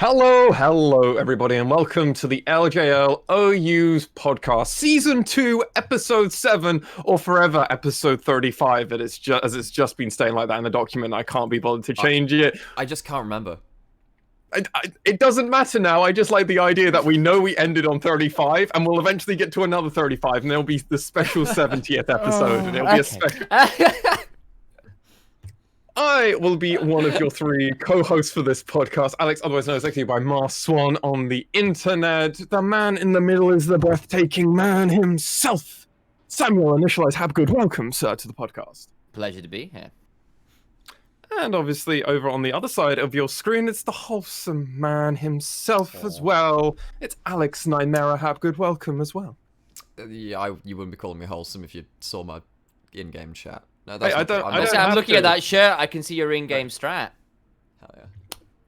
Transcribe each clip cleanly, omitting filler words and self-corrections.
Hello, everybody, and welcome to the LJL OU's podcast, Season 2, Episode 7, or forever Episode 35. As it's just been staying like that in the document. I can't be bothered to change it. I just can't remember. It doesn't matter now. I just like the idea that we know we ended on 35, and we'll eventually get to another 35, and there'll be the special 70th episode, and it'll be a special... I will be one of your three co-hosts for this podcast. Alex, otherwise known as actually by MaskedSwan on the internet. The man in the middle is the breathtaking man himself. Samuel, Initia1ise, have good welcome, sir, to the podcast. Pleasure to be here. And obviously, over on the other side of your screen, it's the wholesome man himself as well. It's Alex Nymaera. Have good welcome as well. Yeah, you wouldn't be calling me wholesome if you saw my in-game chat. No, I'm looking at that shirt. I can see your in-game strat. Hell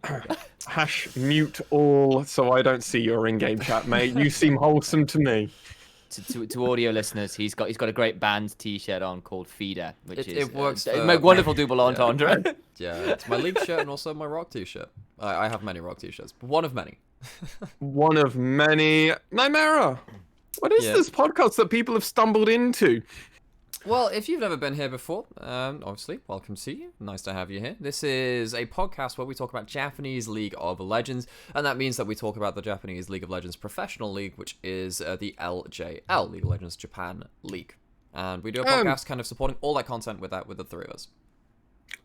yeah. Hash mute all, so I don't see your in-game chat, mate. You seem wholesome to me. To audio listeners, he's got a great band T-shirt on called Feeder, which it works. My wonderful double entendre. Yeah, it's my league shirt and also my rock T-shirt. I have many rock T-shirts, but one of many. One of many. Nymaera, what is this podcast that people have stumbled into? Well, if you've never been here before, obviously, welcome to you. Nice to have you here. This is a podcast where we talk about Japanese League of Legends, and that means that we talk about the Japanese League of Legends Professional League, which is the LJL, League of Legends Japan League. And we do a podcast kind of supporting all that content with the three of us.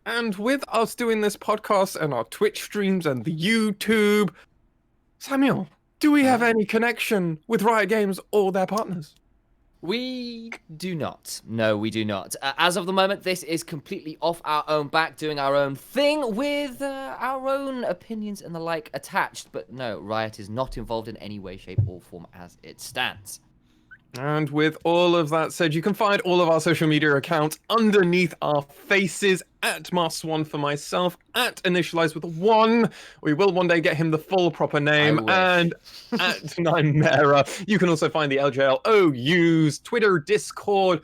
And with us doing this podcast and our Twitch streams and the YouTube, Samuel, do we have any connection with Riot Games or their partners? We do not. No, we do not. As of the moment, this is completely off our own back, doing our own thing with our own opinions and the like attached. But no, Riot is not involved in any way, shape, or form as it stands. And with all of that said, you can find all of our social media accounts underneath our faces at MaskedSwan for myself, at Initia1ise with a 1. We will one day get him the full proper name, and at Nymaera. You can also find the LJL OU's Twitter, Discord,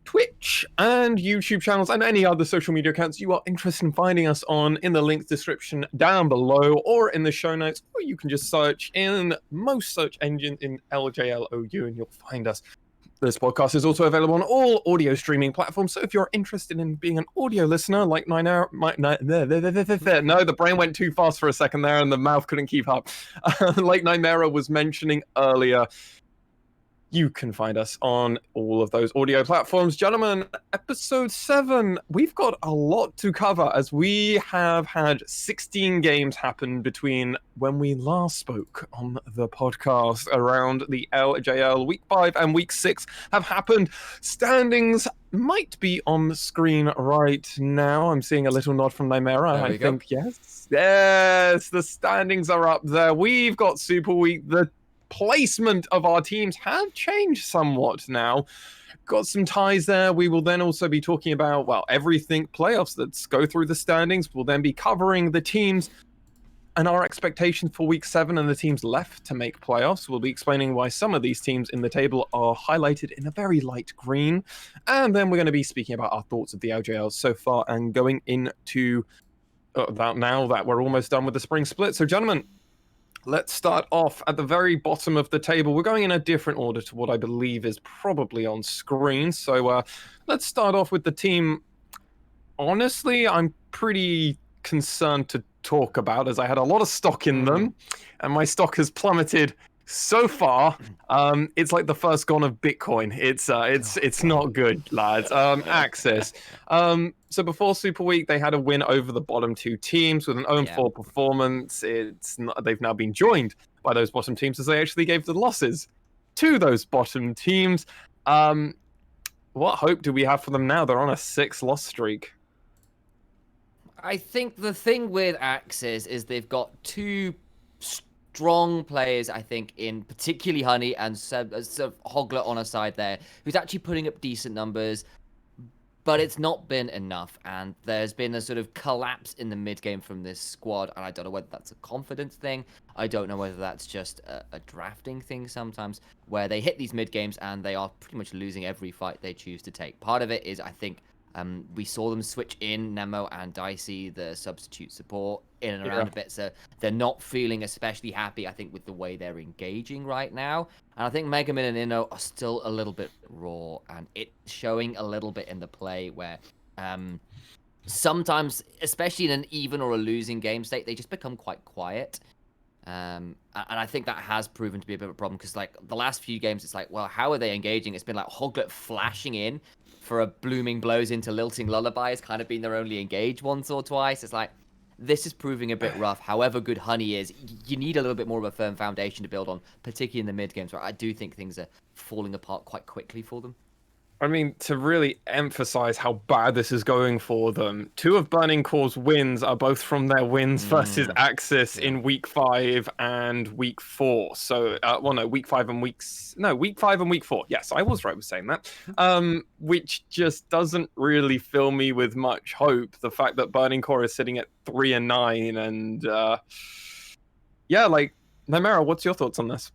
Twitch, and YouTube channels, and any other social media accounts you are interested in finding us on in the link description down below or in the show notes, or you can just search in most search engines in LJL OU and you'll find us. This podcast is also available on all audio streaming platforms, so if you're interested in being an audio listener like Nymaera, no, the brain went too fast for a second there and the mouth couldn't keep up. Like Nymaera was mentioning earlier, you can find us on all of those audio platforms. Gentlemen, episode 7, we've got a lot to cover as we have had 16 games happen between when we last spoke on the podcast around the LJL. Week 5 and week 6 have happened. Standings might be on the screen right now. I'm seeing a little nod from Nymaera. I think, yes, the standings are up there. We've got Super Week. The placement of our teams have changed somewhat now. Got some ties there. We will then also be talking about, well, everything playoffs. Let's go through the standings. We'll then be covering the teams and our expectations for week 7 and the teams left to make playoffs. We'll be explaining why some of these teams in the table are highlighted in a very light green. And then we're going to be speaking about our thoughts of the LJL so far and going into that now that we're almost done with the spring split. So, gentlemen, let's start off at the very bottom of the table. We're going in a different order to what I believe is probably on screen. So let's start off with the team. Honestly, I'm pretty concerned to talk about as I had a lot of stock in them and my stock has plummeted so far. It's like the first gone of Bitcoin. It's not good, lads. AXIZ. So before Super Week, they had a win over the bottom 2 teams with an 0-4 performance. They've now been joined by those bottom teams as they actually gave the losses to those bottom teams. What hope do we have for them now? They're on a 6-loss streak. I think the thing with AXIZ is they've got 2 strong players, I think, in particularly Honey and sort of Hogler on a side there, who's actually putting up decent numbers. But it's not been enough, and there's been a sort of collapse in the mid-game from this squad, and I don't know whether that's a confidence thing. I don't know whether that's just a drafting thing sometimes, where they hit these mid-games and they are pretty much losing every fight they choose to take. Part of it is, I think, we saw them switch in Nemo and Dicey, the substitute support, in and around a bit. So they're not feeling especially happy, I think, with the way they're engaging right now. And I think Megamin and Inno are still a little bit raw, and it's showing a little bit in the play where sometimes, especially in an even or a losing game state, they just become quite quiet. And I think that has proven to be a bit of a problem because, like, the last few games, it's like, well, how are they engaging? It's been like Hoglet flashing in for a blooming blows into lilting lullaby has kind of been their only engage once or twice. It's like, this is proving a bit rough. However good Honey is, you need a little bit more of a firm foundation to build on, particularly in the mid games where I do think things are falling apart quite quickly for them. I mean, to really emphasize how bad this is going for them, 2 of Burning Core's wins are both from their wins versus AXIZ in week 5 and week 4. So, week 5 and week 5 and week 4. Yes, I was right with saying that. Which just doesn't really fill me with much hope. The fact that Burning Core is sitting at 3-9, and yeah, like, Nymaera, what's your thoughts on this?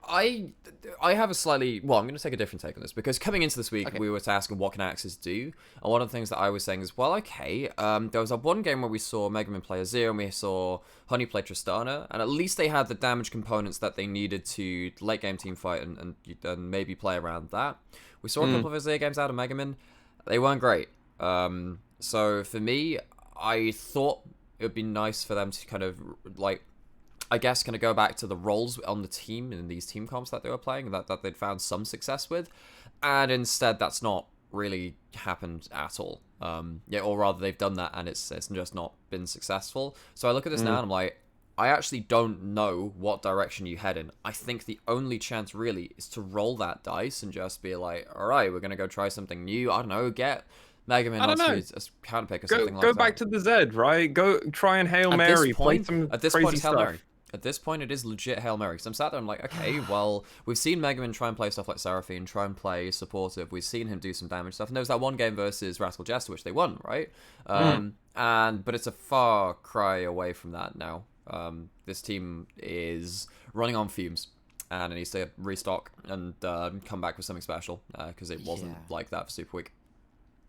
I have a slightly... Well, I'm going to take a different take on this, because coming into this week, we were asking what can AXIZ do, and one of the things that I was saying is, well, okay, there was one game where we saw Megaman play Azir, and we saw Honey play Tristana, and at least they had the damage components that they needed to late game team fight and maybe play around that. We saw a couple of Azir games out of Megaman. They weren't great. So for me, I thought it would be nice for them to kind of, like, I guess, kind of go back to the roles on the team in these team comps that they were playing, that they'd found some success with, and instead that's not really happened at all. Yeah, or rather they've done that and it's just not been successful. So I look at this now and I'm like, I actually don't know what direction you head in. I think the only chance really is to roll that dice and just be like, all right, we're gonna go try something new. I don't know, get Megaman onto a counter pick or something like that. Go back to the Zed, right? Go try and Hail Mary. Play some crazy stuff. At this point, it is legit Hail Mary. So I'm sat there, I'm like, okay, well, we've seen Megaman try and play stuff like Seraphine, try and play supportive. We've seen him do some damage stuff. And there was that one game versus Rascal Jester, which they won, right? But it's a far cry away from that now. This team is running on fumes, and it needs to restock and come back with something special, because it wasn't like that for Super Week.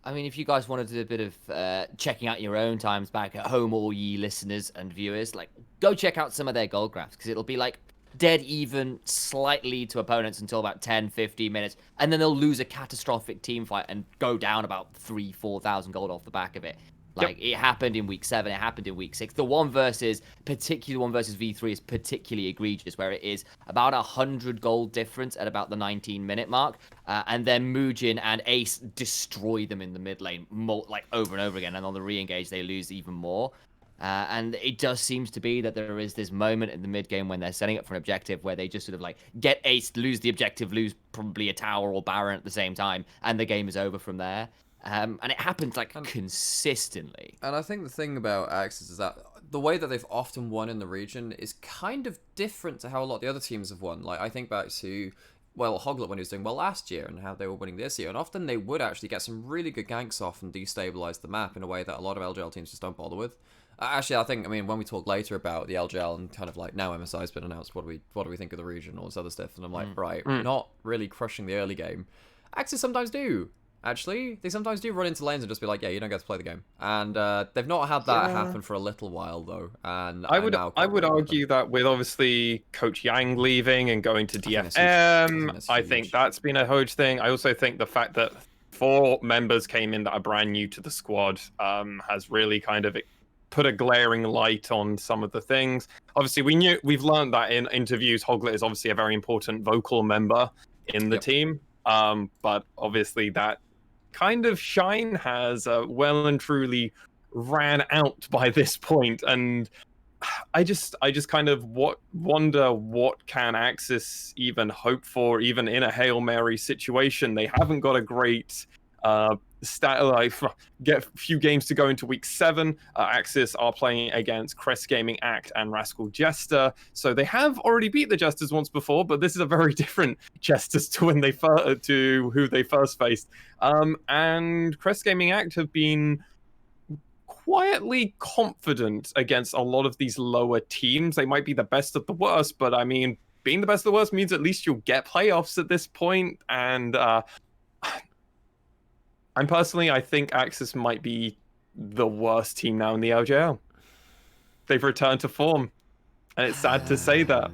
I mean, if you guys wanted to do a bit of checking out your own times back at home, all ye listeners and viewers, like, go check out some of their gold graphs, because it'll be like dead even, slight lead to opponents until about 10, 15 minutes, and then they'll lose a catastrophic team fight and go down about 3,000-4,000 gold off the back of it. Like, it happened in week 7, it happened in week 6. The one versus V3 is particularly egregious, where it is about 100 gold difference at about the 19-minute mark. And then Muujin and Ace destroy them in the mid lane, like, over and over again. And on the re-engage, they lose even more. And it just seems to be that there is this moment in the mid game when they're setting up for an objective where they just sort of, like, get Ace, lose the objective, lose probably a tower or Baron at the same time, and the game is over from there. And it happens, like, consistently. And I think the thing about AXIZ is that the way that they've often won in the region is kind of different to how a lot of the other teams have won. Like, I think back to, well, Hoglet when he was doing well last year and how they were winning this year. And often they would actually get some really good ganks off and destabilize the map in a way that a lot of LJL teams just don't bother with. Actually, I mean, when we talk later about the LJL and kind of like, now MSI's been announced, what do we think of the region, all this other stuff? And I'm like, right, we're not really crushing the early game. AXIZ sometimes do. Actually, they sometimes do run into lanes and just be like, yeah, you don't get to play the game. And they've not had that happen for a little while, though. And I would argue that with, obviously, Coach Yang leaving and going to DFM, I think that's been a huge thing. I also think the fact that 4 members came in that are brand new to the squad has really kind of put a glaring light on some of the things. Obviously, we've learned that in interviews, Hoglet is obviously a very important vocal member in the team. But obviously that kind of shine has well and truly ran out by this point, and I just kind of wonder what can AXIZ even hope for, even in a Hail Mary situation. They haven't got a great get a few games to go into week 7. AXIZ are playing against Crest Gaming, Act, and Rascal Jester, so they have already beat the Jesters once before, but this is a very different Jesters to when to who they first faced. And Crest Gaming Act have been quietly confident against a lot of these lower teams. They might be the best of the worst, but I mean, being the best of the worst means at least you'll get playoffs at this point, and I think AXIZ might be the worst team now in the LJL. They've returned to form, and it's sad to say that.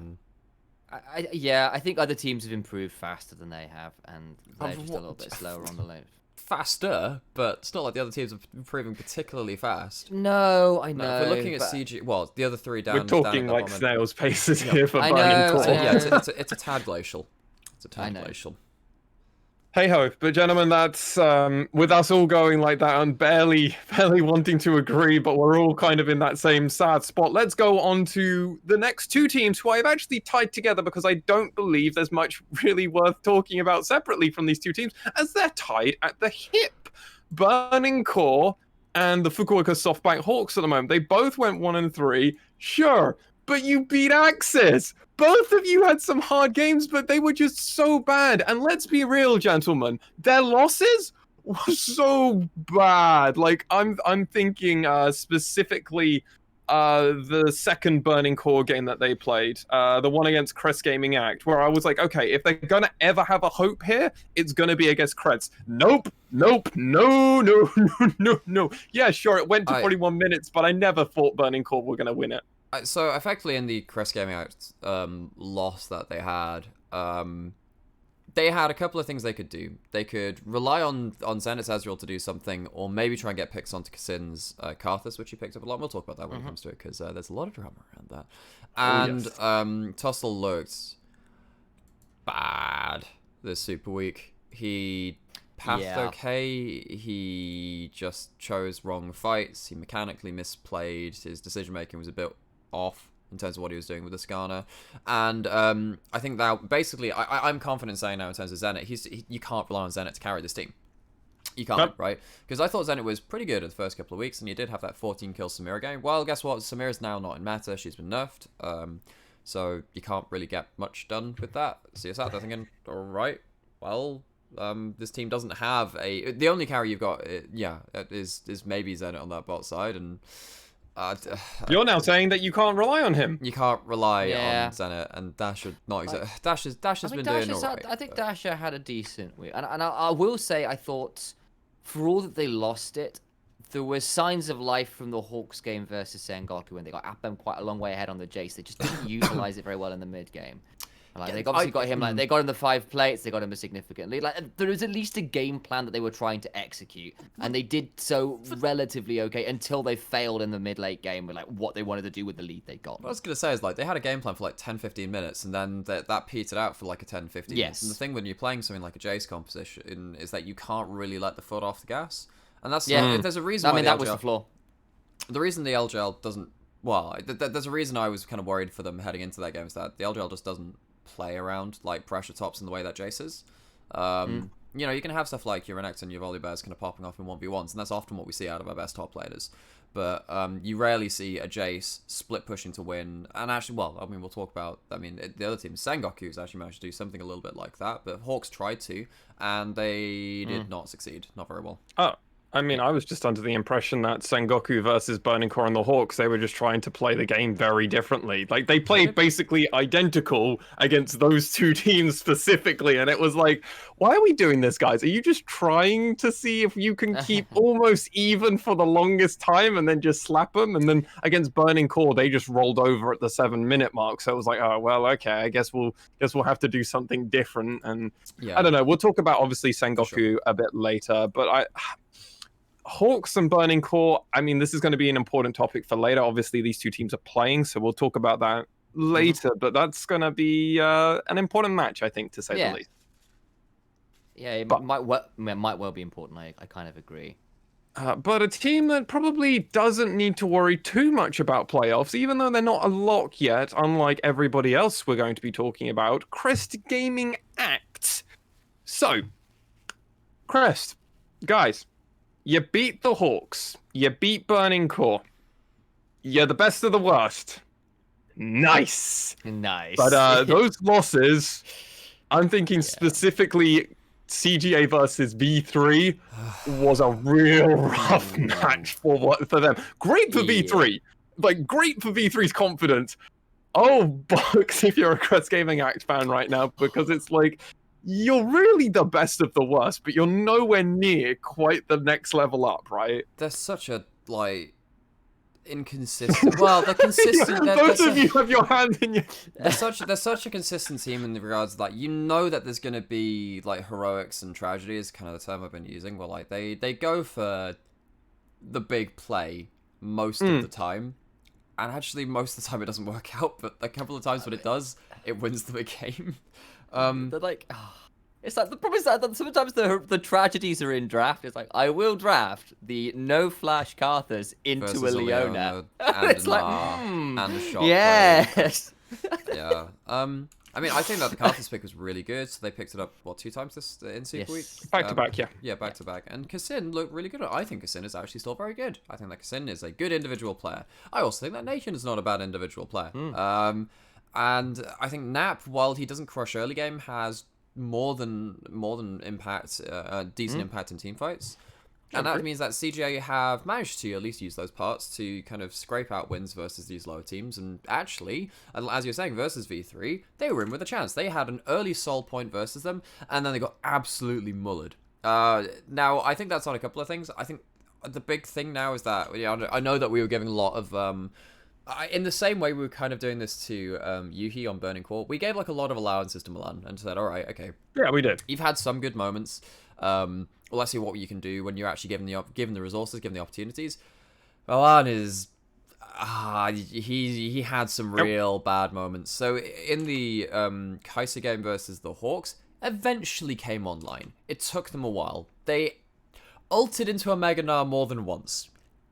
I think other teams have improved faster than they have, and they're just a little bit slower on the lane. Faster, but it's not like the other teams are improving particularly fast. No, I know. If we're looking at CG, well, the other three down. We're talking down like bottom snail's paces here for I Burning know, Core. I Yeah, it's a tad glacial. It's a tad glacial. Hey ho, but gentlemen, that's with us all going like that and barely wanting to agree, but we're all kind of in that same sad spot. Let's go on to the next two teams who I've actually tied together because I don't believe there's much really worth talking about separately from these two teams, as they're tied at the hip. Burning Core and the Fukuoka SoftBank Hawks at the moment. They both went 1-3. Sure, but you beat AXIZ. Both of you had some hard games, but they were just so bad. And let's be real, gentlemen, their losses were so bad. Like I'm thinking specifically the second Burning Core game that they played, the one against Crest Gaming Act, where I was like, okay, if they're gonna ever have a hope here, it's gonna be against Crest. Nope, no. Yeah, sure, it went to 41 minutes, but I never thought Burning Core were gonna win it. So effectively in the Crest Gaming Act loss that they had a couple of things they could do. They could rely on Zenit's Ezreal to do something, or maybe try and get picks onto Kasin's Karthus, which he picked up a lot. We'll talk about that when it comes to it, because there's a lot of drama around that. And Tussle looked bad this Super Week. He pathed okay. He just chose wrong fights. He mechanically misplayed. His decision making was a bit off in terms of what he was doing with the Skarner. And I think that basically, I'm confident saying now in terms of Zenit, you can't rely on Zenit to carry this team. You can't, right? Because I thought Zenit was pretty good at the first couple of weeks, and you did have that 14-kill Samira game. Well, guess what? Samira's now not in meta. She's been nerfed. So you can't really get much done with that. So you're sat there thinking, all right, well, this team doesn't have the only carry you've got, is maybe Zenit on that bot side, and you're now saying that you can't rely on him. You can't rely on Zenit, and Dash should not exist. Dash has been doing alright. I think Dasher had a decent week, and I will say I thought, for all that they lost it, there were signs of life from the Hawks game versus Sengoku when they got Appem quite a long way ahead on the Jace. They just didn't utilize it very well in the mid game. Like, they obviously got him, like, they got him the 5 plates, they got him a significant lead. Like, there was at least a game plan that they were trying to execute, and they did so relatively okay until they failed in the mid-late game with, like, what they wanted to do with the lead they got. What I was going to say is, like, they had a game plan for, like, 10-15 minutes, and then that petered out for, like, a 10-15 minutes. And the thing when you're playing something like a Jace composition is that you can't really let the foot off the gas. And that's, there's a reason why that was the flaw. The reason the LJL doesn't, well, there's a reason I was kind of worried for them heading into that game, is that the LJL just doesn't play around like pressure tops in the way that Jace is. You know, you can have stuff like your Renekton and your Volibears kind of popping off in 1v1s, and that's often what we see out of our best top players. But you rarely see a Jace split pushing to win. And actually, well, I mean, we'll talk about, the other team, Sengoku's actually managed to do something a little bit like that, but Hawks tried to, and they did not succeed. Not very well. Oh. I mean, I was just under the impression that Sengoku versus Burning Core and the Hawks, they were just trying to play the game very differently. Like, they played basically identical against those two teams specifically, and it was like, why are we doing this, guys? Are you just trying to see if you can keep almost even for the longest time and then just slap them? And then against Burning Core, they just rolled over at the 7-minute mark. So it was like, oh, well, okay, I guess we'll have to do something different. And I don't know. We'll talk about, obviously, Sengoku a bit later, but Hawks and Burning Core, I mean, this is going to be an important topic for later. Obviously, these two teams are playing, so we'll talk about that later. But that's going to be an important match, I think, to say the least. Yeah, it might well be important. I kind of agree. But a team that probably doesn't need to worry too much about playoffs, even though they're not a lock yet, unlike everybody else we're going to be talking about, Crest Gaming Act. So, Crest, guys, you beat the Hawks. You beat Burning Core. You're the best of the worst. Nice. But those losses, I'm thinking specifically CGA versus V3 was a real rough match for them. Great for V3. Like, great for V3's confidence. Oh, Bucks, if you're a Crest Gaming Act fan right now, because it's like, you're really the best of the worst, but you're nowhere near quite the next level up, right? They're such a like inconsistent. Well, they're consistent. Both of you have your hand in your. They're such a consistent team in regards to, like, you know that there's gonna be like heroics and tragedy is kind of the term I've been using. Where like they go for the big play most of the time, and actually most of the time it doesn't work out. But a couple of times when it does, it wins the big game. They're like, it's like the problem is that sometimes the tragedies are in draft. It's like I will draft the no flash Carthus into Versus a Leona. and It's a like, Nah, and a shot. yes. Yeah. I mean, I think that the Carthus pick was really good. So they picked it up, what, 2 times this in Super Week? Back to back, yeah. Yeah, back to back. And Kassin looked really good. I think Kassin is actually still very good. I think that Kassin is a good individual player. I also think that Nation is not a bad individual player. And I think Nap, while he doesn't crush early game, has more than impact, decent impact in team fights. And that means that CGA have managed to at least use those parts to kind of scrape out wins versus these lower teams. And actually, as you're saying, versus V3, they were in with a chance. They had an early soul point versus them, and then they got absolutely mullered. Now, I think that's on a couple of things. I think the big thing now is that, I know that we were giving a lot of... in the same way we were kind of doing this to Yuhi on Burning Court, we gave like a lot of allowances to Milan and said, all right, okay. Yeah, we did. You've had some good moments. Well, let's see what you can do when you're actually given the resources, given the opportunities. Milan is... he had some real bad moments. So in the Kaiser game versus the Hawks, eventually came online. It took them a while. They ulted into a Mega Gnar more than once.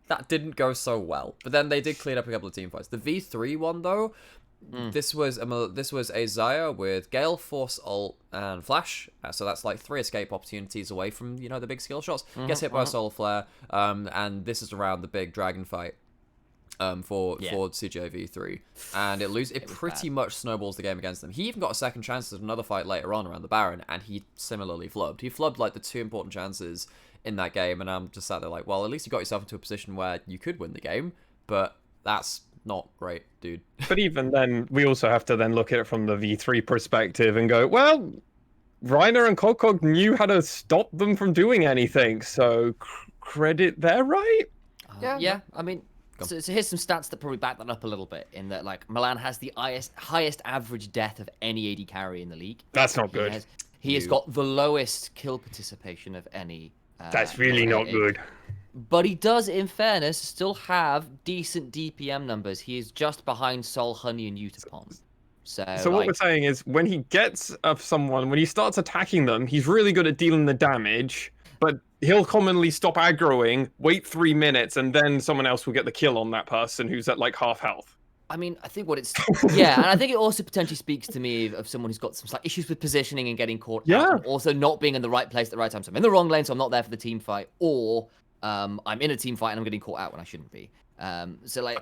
That didn't go so well, but then they did clean up a couple of team fights. The V3 one though, this was a Xayah with Gale, Force, Ult, and Flash. So that's like 3 escape opportunities away from the big skill shots. Gets hit by a Solar Flare, and this is around the big dragon fight. For CJ V3, and it pretty much snowballs the game against them. He even got a second chance at another fight later on around the Baron, and he similarly flubbed. He flubbed like the 2 important chances in that game, and I'm just sat there like, well, at least you got yourself into a position where you could win the game, but that's not great, dude. But even then, we also have to then look at it from the V3 perspective and go, well, Reiner and Kokog knew how to stop them from doing anything, so credit there, right? Yeah. I mean, so here's some stats that probably back that up a little bit. In that, like, Milan has the highest average death of any AD carry in the league. That's not good. He has got the lowest kill participation of any. That's really not good. But he does, in fairness, still have decent DPM numbers. He is just behind Sol, Honey, and Utapon. So what we're saying is, when he gets someone, when he starts attacking them, he's really good at dealing the damage, but he'll commonly stop aggroing, wait 3 minutes, and then someone else will get the kill on that person who's at like half health. I mean, I think what it's... Yeah, and I think it also potentially speaks to me of someone who's got some slight issues with positioning and getting caught out, and also not being in the right place at the right time. So I'm in the wrong lane, so I'm not there for the team fight, or I'm in a team fight and I'm getting caught out when I shouldn't be. So like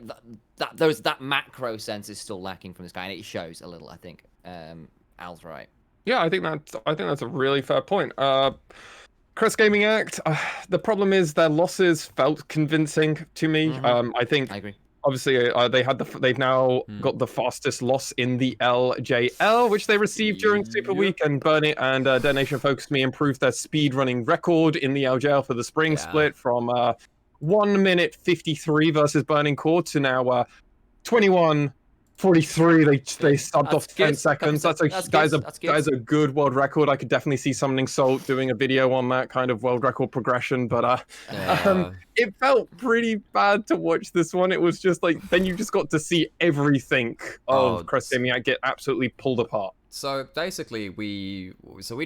that macro sense is still lacking from this guy, and it shows a little, I think. Al's right. Yeah, I think that's a really fair point. Chris Gaming Act, the problem is their losses felt convincing to me. I agree. Obviously, they've now got the fastest loss in the LJL, which they received during Super Week, and Burning and Detonation Focus Me improved their speed running record in the LJL for the spring split from 1 minute 53 versus Burning Core to now 21:43. They subbed off 10 seconds. That's a good world record. I could definitely see Summoning Salt doing a video on that kind of world record progression, but it felt pretty bad to watch this one. It was just like, then you just got to see everything of Chris Simiak get absolutely pulled apart. So basically, we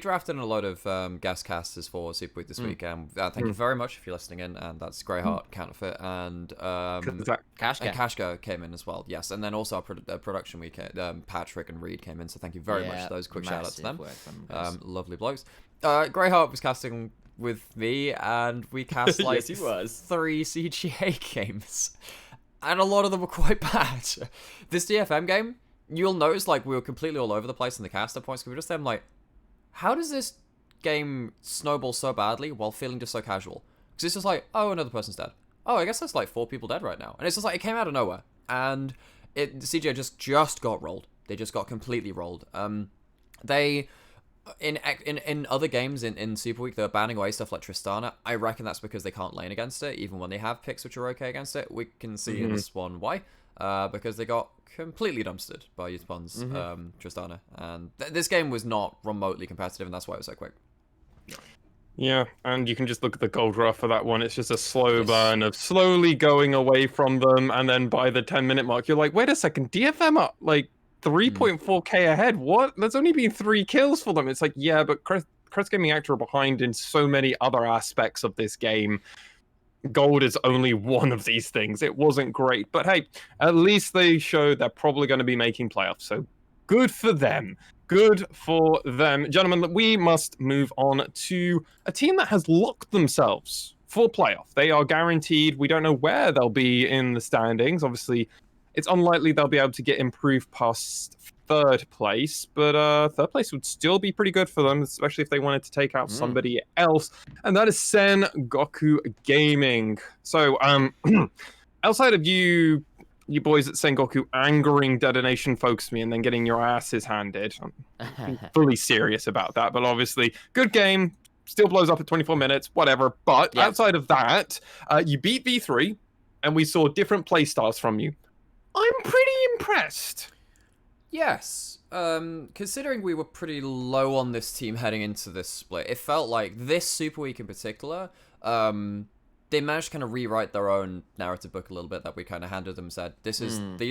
drafted a lot of guest casters for Super Week this week, and thank you very much if you're listening in, and that's Greyheart, Counterfeit, and Kashka came in as well, yes, and then also our production week, Patrick and Reed came in, so thank you very much for those. Quick shout out to them, lovely blokes. Greyheart was casting with me, and we cast like 3 CGA games, and a lot of them were quite bad. This DFM game, you'll notice, like, we were completely all over the place in the caster points, because we were just them like, how does this game snowball so badly while feeling just so casual? Because it's just like, oh, another person's dead. Oh, I guess there's like 4 people dead right now. And it's just like, it came out of nowhere. And CJ just got rolled. They just got completely rolled. They In other games in Super Week, they're banning away stuff like Tristana. I reckon that's because they can't lane against it, even when they have picks which are okay against it. We can see in the Swan why. Because they got completely dumpstered by Yusupon's Tristana. And this game was not remotely competitive, and that's why it was so quick. Yeah, and you can just look at the gold rough for that one. It's just a slow burn of slowly going away from them, and then by the 10-minute mark, you're like, wait a second, DFM up like 3.4k ahead. What? There's only been 3 kills for them. It's like, yeah, but Crest Gaming Actor are behind in so many other aspects of this game. Gold is only one of these things. It wasn't great, but hey, at least they showed they're probably going to be making playoffs. So good for them. Good for them. Gentlemen, we must move on to a team that has locked themselves for playoff. They are guaranteed. We don't know where they'll be in the standings. Obviously, it's unlikely they'll be able to get improved past 3rd place, but 3rd place would still be pretty good for them, especially if they wanted to take out somebody else, and that is Sengoku Gaming. So, outside of you boys at Sengoku angering Detonation Focus Me and then getting your asses handed, I'm fully serious about that, but obviously, good game, still blows up at 24 minutes, whatever, but outside of that, you beat V3, and we saw different playstyles from you. I'm pretty impressed. Yes. Considering we were pretty low on this team heading into this split, it felt like this Super Week in particular, they managed to kind of rewrite their own narrative book a little bit that we kind of handed them and said, these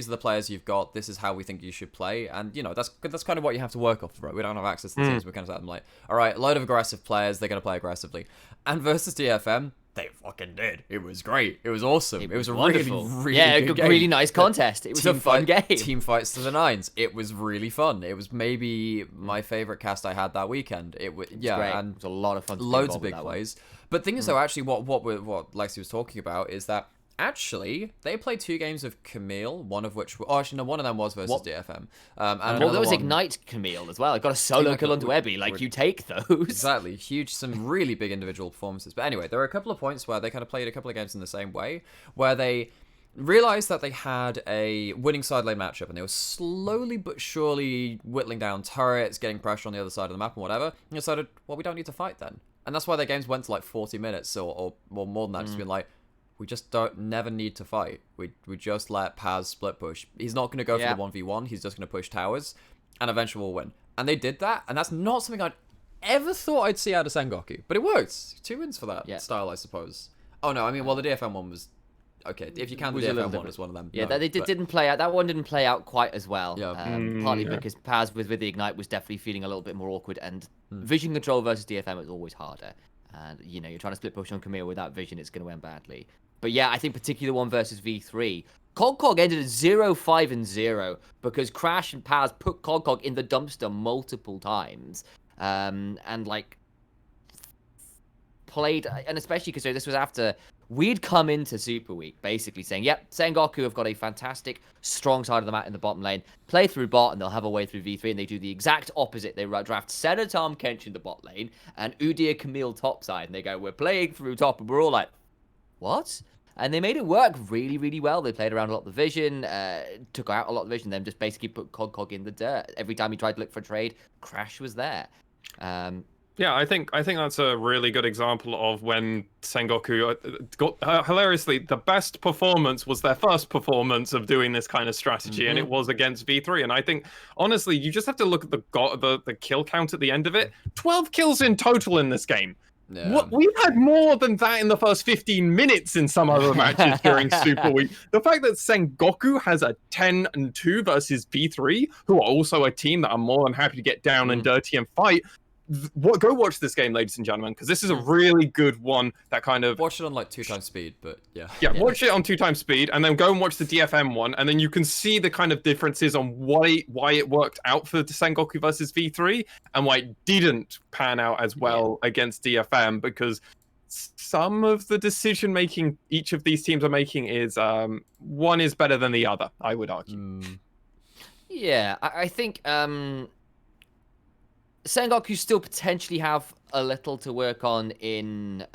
are the players you've got, this is how we think you should play, and, you know, that's kind of what you have to work off, right? We don't have access to the teams, we kind of sat them like, all right, a load of aggressive players, they're going to play aggressively. And versus DFM, they fucking did. It was great. It was awesome. It was a wonderful. really good game. Really nice contest. It was a fun game. Team fights to the 9s. It was really fun. It was maybe my favorite cast I had that weekend. It was great. And it was a lot of fun. Loads of big plays. But the thing is, though, actually, what Lexi was talking about is that actually they played 2 games of Camille, one of which, one of them was versus DFM. And there was Ignite Camille as well. I got a solo kill onto Webby. Like, you take those. Exactly. Some really big individual performances. But anyway, there were a couple of points where they kind of played a couple of games in the same way, where they realized that they had a winning side lane matchup, and they were slowly but surely whittling down turrets, getting pressure on the other side of the map and whatever, and decided, well, we don't need to fight then. And that's why their games went to like 40 minutes or more than that, just being like, we just never need to fight. We just let Paz split push. He's not going to go for the 1v1. He's just going to push towers, and eventually we'll win. And they did that, and that's not something I'd ever thought I'd see out of Sengoku. But it worked. 2 wins for that style, I suppose. Oh, no, I mean, well, the DFM one was... Okay, if you count the DFM one as one of them. Yeah, no, didn't play out. That one didn't play out quite as well. Yeah. Partly because Paz with the Ignite was definitely feeling a little bit more awkward, and vision control versus DFM is always harder. And, you know, you're trying to split push on Camille without vision, it's going to end badly. But yeah, I think particularly the one versus V3, Cogcog ended at 0-5-0 because Crash and Paz put Cogcog in the dumpster multiple times. And like played, and especially because this was after we'd come into Super Week basically saying, yep, Sengoku have got a fantastic strong side of the map in the bottom lane, play through bot and they'll have a way through V3, and they do the exact opposite. They draft Senna, Tom, Kench in the bot lane and Udyr, Camille top side, and they go, we're playing through top, and we're all like, what? And they made it work really, really well. They played around a lot of the vision, took out a lot of the vision, then just basically put Cogcog in the dirt. Every time he tried to look for a trade, Crash was there. Yeah, I think that's a really good example of when Sengoku got hilariously, the best performance was their first performance of doing this kind of strategy, and it was against V3. And I think honestly, you just have to look at the kill count at the end of it. 12 kills in total in this game. Yeah. We've had more than that in the first 15 minutes in some other matches during Super Week. The fact that Sengoku has a 10-2 versus V3, who are also a team that are more than happy to get down and dirty and fight. Go watch this game, ladies and gentlemen, because this is a really good one that kind of... Watch it on like 2x speed, but yeah. Yeah, watch it on 2x speed, and then go and watch the DFM one, and then you can see the kind of differences on why it worked out for Sengoku versus V3, and why it didn't pan out as well against DFM, because some of the decision-making each of these teams are making is... one is better than the other, I would argue. Yeah, I think... Sengoku still potentially have a little to work on in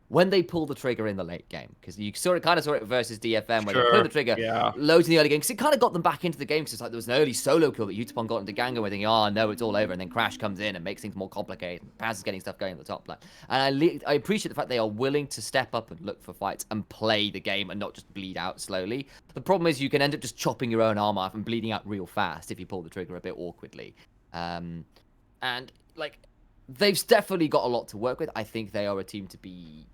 when they pull the trigger in the late game, because you kind of saw it versus DFM, where they pulled the trigger yeah. loads in the early game, because it kind of got them back into the game, because it's like there was an early solo kill that Utapon got into Gango, where thinking, oh no, it's all over, and then Crash comes in and makes things more complicated, and Paz is getting stuff going in the top lane. And I appreciate the fact they are willing to step up and look for fights and play the game and not just bleed out slowly. The problem is you can end up just chopping your own arm off and bleeding out real fast if you pull the trigger a bit awkwardly. And like, they've definitely got a lot to work with. I think they are a team to be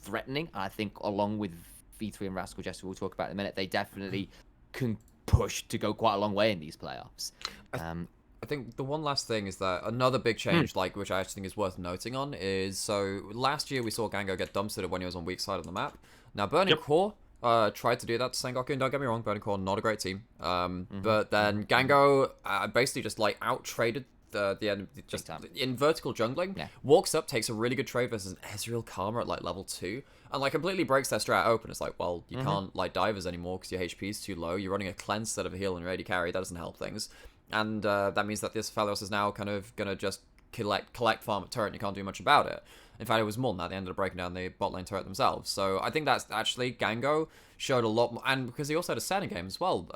threatening. And I think along with V3 and Rascal Jester, we'll talk about in a minute, they definitely can push to go quite a long way in these playoffs. I think the one last thing is that another big change, like, which I actually think is worth noting on, is so last year we saw Gango get dumpstered when he was on weak side of the map. Now Burning Core tried to do that to Sengoku, and don't get me wrong, Burning Core not a great team. But then Gango basically just like out traded the end, just in vertical jungling, walks up, takes a really good trade versus an Ezreal Karma at like level 2, and like completely breaks their strat open. It's like, well, you can't like divers anymore because your HP is too low. You're running a cleanse instead of a heal and ready carry. That doesn't help things. And that means that this Phalios is now kind of gonna just collect farm at turret, and you can't do much about it. In fact, it was more than that. They ended up breaking down the bot lane turret themselves. So I think that's actually Gango showed a lot more, and because he also had a Senna game as well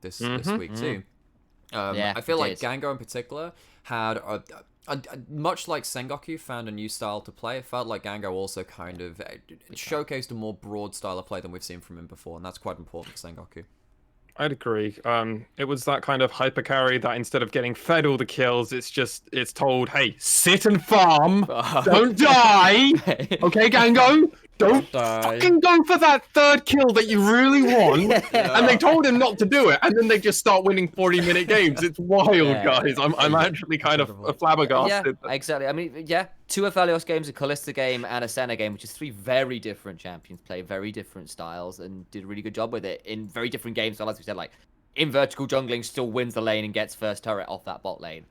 this week too. I feel like Gango in particular had a much like Sengoku found a new style to play. It felt like Gango also kind of showcased a more broad style of play than we've seen from him before, and that's quite important for Sengoku. I'd agree. It was that kind of hyper carry that instead of getting fed all the kills, it's told, hey, sit and farm, don't die, okay, Gango, don't fucking go for that third kill that you really want. And they told him not to do it, and then they just start winning 40-minute games. It's wild, guys. I'm actually kind of flabbergasted. Yeah, exactly. I mean, two Aphelios games, a Kalista game, and a Senna game, which is three very different champions, play very different styles, and did a really good job with it in very different games. So, as we said, like, in vertical jungling, still wins the lane and gets first turret off that bot lane.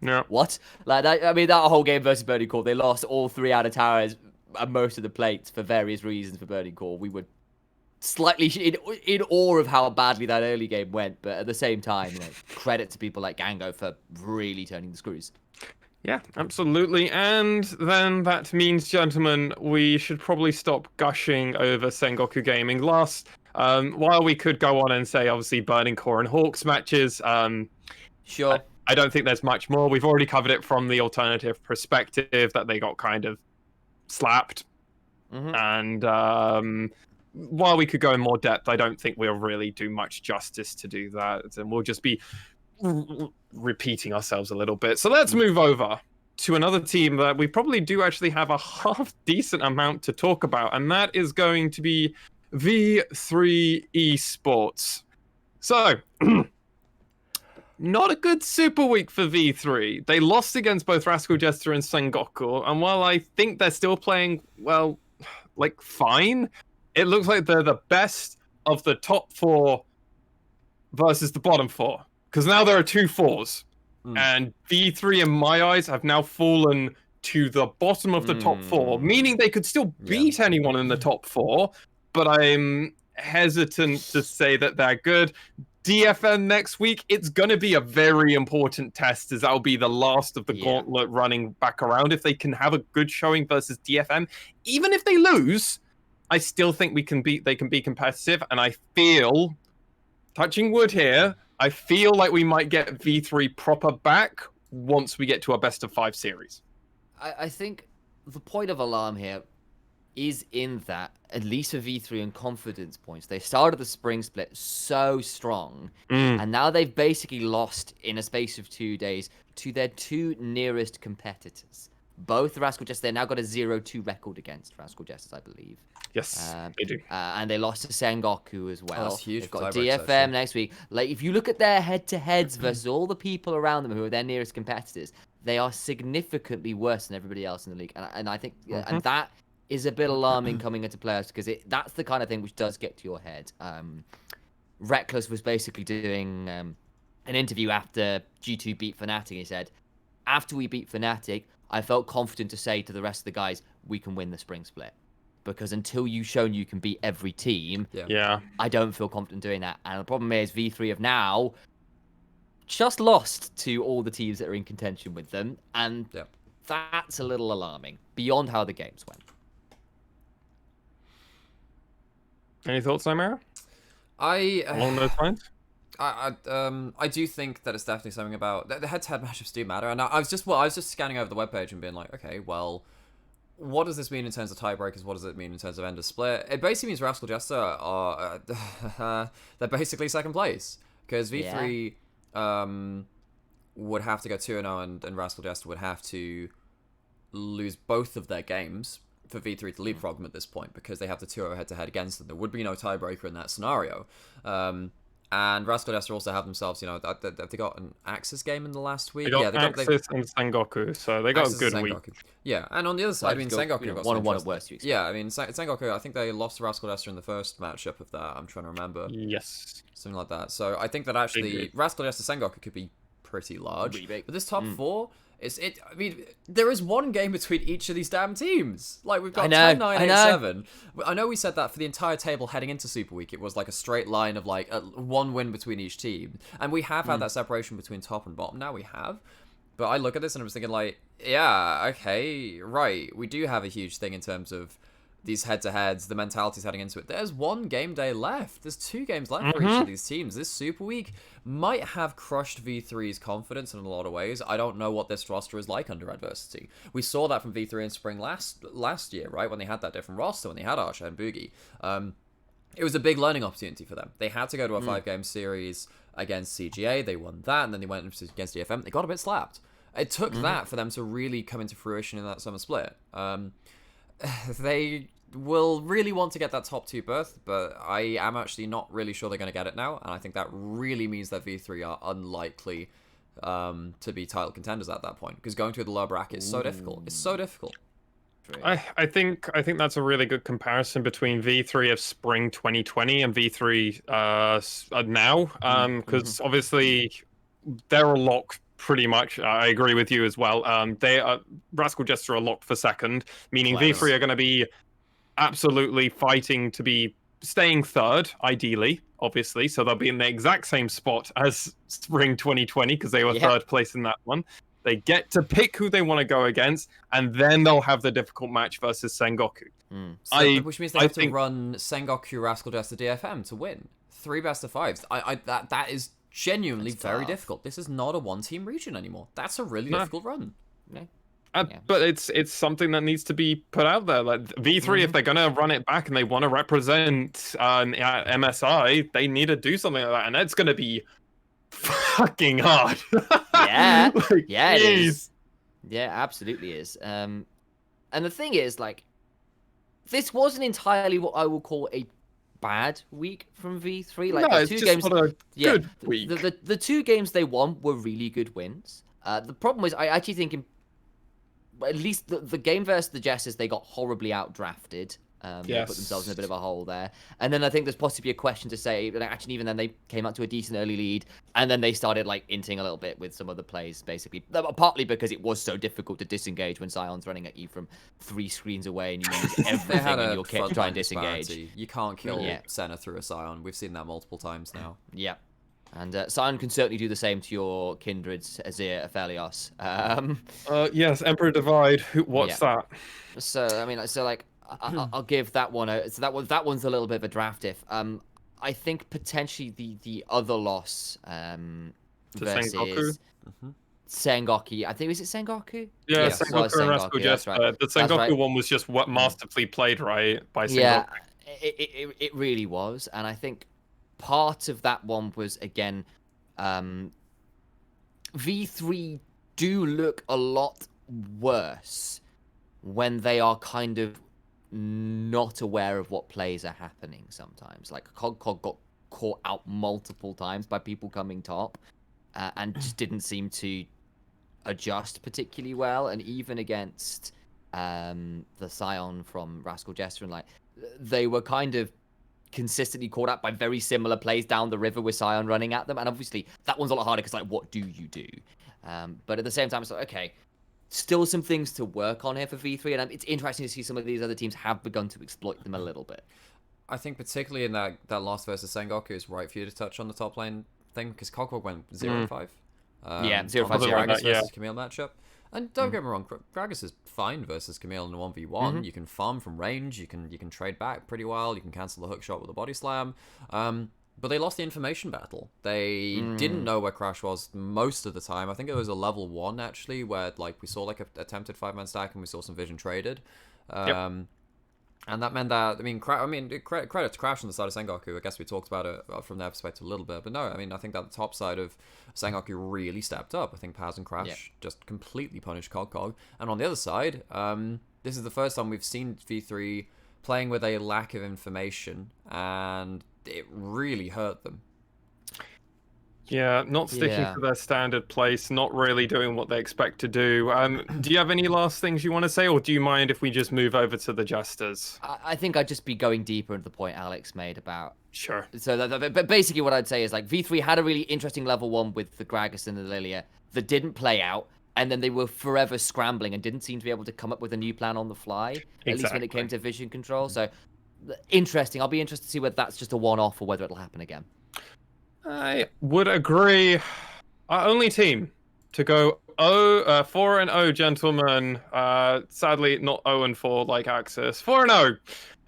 Yeah. What? Like, I mean, that whole game versus Burning Core, they lost all 3 out of towers and most of the plates for various reasons for Burning Core. We were slightly in awe of how badly that early game went, but at the same time, credit to people like Gango for really turning the screws. Yeah, absolutely. And then that means, gentlemen, we should probably stop gushing over Sengoku Gaming. While we could go on and say, obviously, Burning Core and Hawks matches, sure. I don't think there's much more. We've already covered it from the alternative perspective that they got kind of slapped. And while we could go in more depth, I don't think we'll really do much justice to do that. And we'll just be repeating ourselves a little bit. So let's move over to another team that we probably do actually have a half decent amount to talk about, and that is going to be V3 Esports. So not a good super week for V3. They lost against both Rascal Jester and Sengoku, and while I think they're still playing, well, like, fine, it looks like they're the best of the top 4 versus the bottom 4. Because now there are 2 4s. And V3, in my eyes, have now fallen to the bottom of the top 4, meaning they could still beat anyone in the top 4, but I'm hesitant to say that they're good. DFM next week, it's going to be a very important test, as that'll be the last of the gauntlet running back around. If they can have a good showing versus DFM, even if they lose, I still think they can be competitive, and I feel, touching wood here, I feel like we might get V3 proper back once we get to a best of 5 series. I think the point of alarm here is in that, at least for V3 and confidence points, they started the spring split so strong, and now they've basically lost in a space of 2 days to their 2 nearest competitors. Both Rascal Jesters, they've now got a 0-2 record against Rascal Jesters, I believe. Yes, they do. And they lost to Sengoku as well. Oh, that's huge. They've got DFM next week. Like, if you look at their head-to-heads versus all the people around them who are their nearest competitors, they are significantly worse than everybody else in the league. And I think and that is a bit alarming coming into playoffs, because that's the kind of thing which does get to your head. Reckless was basically doing an interview after G2 beat Fnatic. He said, after we beat Fnatic, I felt confident to say to the rest of the guys, we can win the spring split. Because until you've shown you can beat every team, I don't feel confident doing that. And the problem is V3 have now just lost to all the teams that are in contention with them. And that's a little alarming, beyond how the games went. Any thoughts, Nymaera? Along those lines? I do think that it's definitely something about the head-to-head matchups do matter, and I was just scanning over the webpage and being like, okay, well, what does this mean in terms of tiebreakers? What does it mean in terms of end of split? It basically means Rascal Jester are they're basically second place because V3 would have to go 2-0 and Rascal Jester would have to lose both of their games for V3 to leapfrog them at this point because they have the 2-0 head-to-head against them. There would be no tiebreaker in that scenario. And Rascal Jester also have themselves, have they got an AXIZ game in the last week? They got AXIZ and Sengoku, so they got a good week. Yeah, and on the other side, Sengoku got one at worst weeks. Yeah, Sengoku, I think they lost to Rascal Jester in the first matchup of that. I'm trying to remember. Yes. Something like that. So I think that actually Rascal Jester Sengoku could be pretty large. Really big. But this top four, there is one game between each of these damn teams. Like, we've got 10, 9, 8, 7. I know we said that for the entire table heading into Super Week, it was like a straight line of like one win between each team. And we have had that separation between top and bottom. Now we have. But I look at this and I was thinking like, yeah, okay, right. We do have a huge thing in terms of these head-to-heads, the mentalities heading into it. There's one game day left. There's 2 games left for each of these teams. This Super Week might have crushed V3's confidence in a lot of ways. I don't know what this roster is like under adversity. We saw that from V3 in spring last year, right? When they had that different roster, when they had Arsha and Boogie. It was a big learning opportunity for them. They had to go to a 5-game series against CGA. They won that, and then they went against DFM. They got a bit slapped. It took that for them to really come into fruition in that summer split. They will really want to get that top 2 berth, but I am actually not really sure they're going to get it now, and I think that really means that V3 are unlikely to be title contenders at that point, because going through the lower bracket is so difficult. It's so difficult. I think that's a really good comparison between V3 of spring 2020 and V3 now, because obviously they're a lock. Pretty much, I agree with you as well. Rascal Jester are locked for second, meaning V3 are going to be absolutely fighting to be staying third, ideally, obviously. So they'll be in the exact same spot as Spring 2020 because they were third place in that one. They get to pick who they want to go against, and then they'll have the difficult match versus Sengoku. Which means they have to run Sengoku, Rascal Jester, DFM to win 3 best of 5s. That is genuinely very difficult. This is not a one-team region anymore. That's a really difficult run. But it's something that needs to be put out there. Like V3, if they're gonna run it back and they want to represent MSI, they need to do something like that, and it's gonna be fucking hard. Yeah, like, yeah, it is. Yeah, absolutely is. And the thing is, like, this wasn't entirely what I would call a bad week from V3. Like, no, the 2 games, not a good week. The 2 games they won were really good wins. The problem is, I actually think at least the game versus the Jesters, they got horribly outdrafted. They put themselves in a bit of a hole there. And then I think there's possibly a question to say, actually, even then they came up to a decent early lead, and then they started like inting a little bit with some other plays, basically. Partly because it was so difficult to disengage when Sion's running at you from 3 screens away and you use everything in your kit to try and disengage. You can't kill Senna through a Sion. We've seen that multiple times now. Yeah. And Sion can certainly do the same to your kindreds, Azir, Aphelios. Yes, Emperor Divide. What's that? So, I mean, I'll give that one a... So that one's a little bit of a draft if. I think potentially the other loss versus Sengoku. Sengoku. I think, was it Sengoku? Yeah, Sengoku and Rascal Jester. Right. The Sengoku one was just masterfully played, right, by Sengoku. Yeah, it really was. And I think part of that one was, again, V3 do look a lot worse when they are kind of not aware of what plays are happening sometimes. Like, Cog got caught out multiple times by people coming top and just didn't seem to adjust particularly well. And even against the Sion from Rascal Jester, and like, they were kind of consistently caught out by very similar plays down the river with Sion running at them. And obviously, that one's a lot harder because, like, what do you do? But at the same time, it's like, okay, still some things to work on here for V3, and it's interesting to see some of these other teams have begun to exploit them a little bit. I think particularly in that loss versus Sengoku is right for you to touch on the top lane thing, because Cogwog went 0-5. 0-5 versus Camille matchup. And don't get me wrong, Gragas is fine versus Camille in a 1v1. You can farm from range, you can trade back pretty well, you can cancel the hook shot with a body slam. But they lost the information battle. They didn't know where Crash was most of the time. I think it was a level 1 actually, where like we saw like a attempted 5-man stack and we saw some vision traded. And that meant that, credit to Crash on the side of Sengoku. I guess we talked about it from their perspective a little bit. But no, I mean, I think that the top side of Sengoku really stepped up. I think Paz and Crash just completely punished Cog. And on the other side, this is the first time we've seen V3 playing with a lack of information. And it really hurt them. Yeah, not sticking to their standard place, not really doing what they expect to do. Do you have any last things you want to say, or do you mind if we just move over to the Jesters? I think I'd just be going deeper into the point Alex made about... Sure. So, but basically what I'd say is, like, V3 had a really interesting level 1 with the Gragas and the Lilia that didn't play out, and then they were forever scrambling and didn't seem to be able to come up with a new plan on the fly, at least when it came to vision control. So, interesting. I'll be interested to see whether that's just a one-off or whether it'll happen again. I would agree. Our only team to go 4-0, gentlemen. Sadly, not 0-4 like AXIZ. 4-0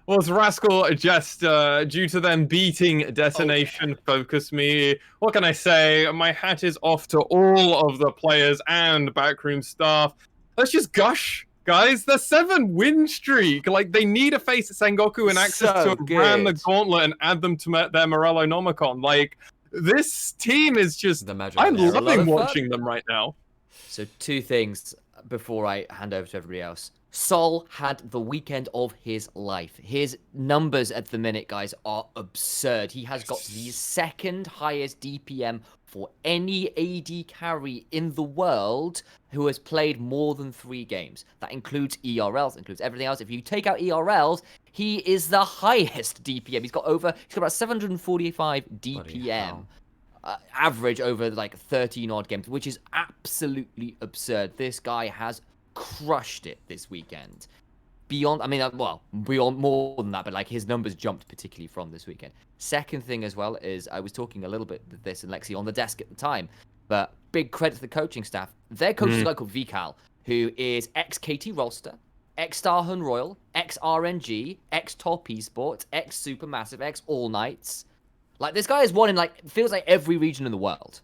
was Rascal Jester due to them beating Detonation Focus Me. What can I say? My hat is off to all of the players and backroom staff. Let's just gush. Guys, the 7-win streak. Like, they need to face Sengoku and AXIZ to ran the gauntlet and add them to their Morello Nomicon. Like, this team is just... I'm loving watching them right now. So 2 things before I hand over to everybody else. Sol had the weekend of his life. His numbers at the minute, guys, are absurd. He has got the 2nd highest DPM for any AD carry in the world who has played more than 3 games. That includes ERLs, includes everything else. If you take out ERLs, he is the highest DPM. He's got about 745 DPM average over like 13 odd games, which is absolutely absurd. This guy has crushed it this weekend. Beyond more than that, but like his numbers jumped particularly from this weekend. Second thing as well is I was talking a little bit of this and Lexi on the desk at the time, but big credit to the coaching staff. Their coach is a guy called Vikal, who is ex-KT Rolster, ex-Star Hun Royal, ex-RNG, ex-Top Esports, ex-Supermassive, ex-All Knights. Like, this guy has won in, like, feels like every region in the world.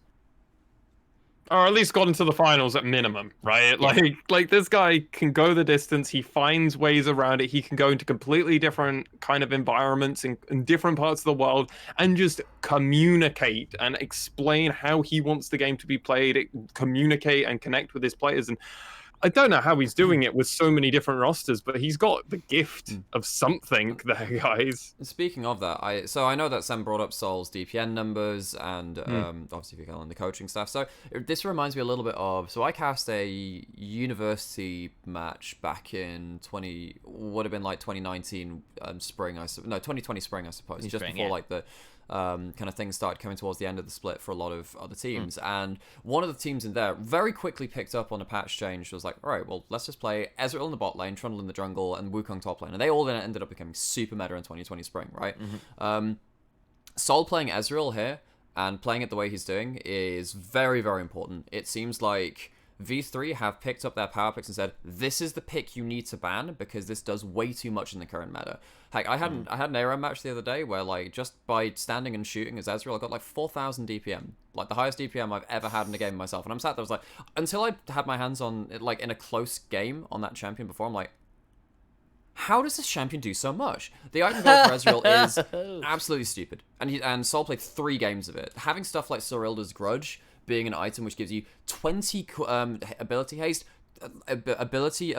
Or at least got into the finals at minimum, right? Yeah. Like this guy can go the distance. He finds ways around it. He can go into completely different kind of environments in different parts of the world and just communicate and explain how he wants the game to be played, communicate and connect with his players. And I don't know how he's doing it with so many different rosters, but he's got the gift of something there, guys. Speaking of that, I know that Sam brought up Sol's DPN numbers and obviously if you go on the coaching staff. So this reminds me a little bit of, so I cast a university match back in 2019 spring, 2020 spring, I suppose, just before like the kind of things started coming towards the end of the split for a lot of other teams. And one of the teams in there very quickly picked up on a patch change. It was like, all right, well, let's just play Ezreal in the bot lane, Trundle in the jungle, and Wukong top lane. And they all then ended up becoming super meta in 2020 spring, right? Sol playing Ezreal here and playing it the way he's doing is very, very important. It seems like V3 have picked up their power picks and said, this is the pick you need to ban because this does way too much in the current meta. Heck, I had an ARAM match the other day where, like, just by standing and shooting as Ezreal, I got like 4,000 DPM. Like, the highest DPM I've ever had in a game myself. And I'm sat there, I was like, until I had my hands on it, like, in a close game on that champion before, I'm like, how does this champion do so much? The item build for Ezreal is absolutely stupid. And Sol played 3 games of it. Having stuff like Sorilda's Grudge being an item which gives you 20 ability haste, ability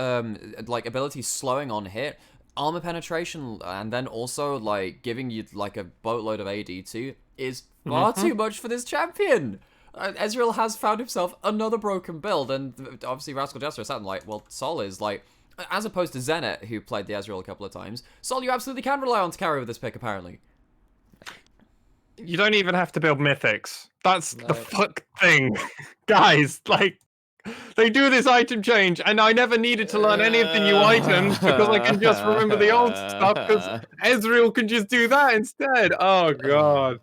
slowing on hit, armor penetration, and then also like giving you like a boatload of AD too is far too much for this champion. Ezreal has found himself another broken build, and obviously Rascal Jester is something like, well, Sol is like, as opposed to Zenit, who played the Ezreal a couple of times, Sol you absolutely can rely on to carry with this pick apparently. You don't even have to build mythics. That's the fuck thing. Guys, like, they do this item change, and I never needed to learn any of the new items because I can just remember the old stuff because Ezreal can just do that instead. Oh, God.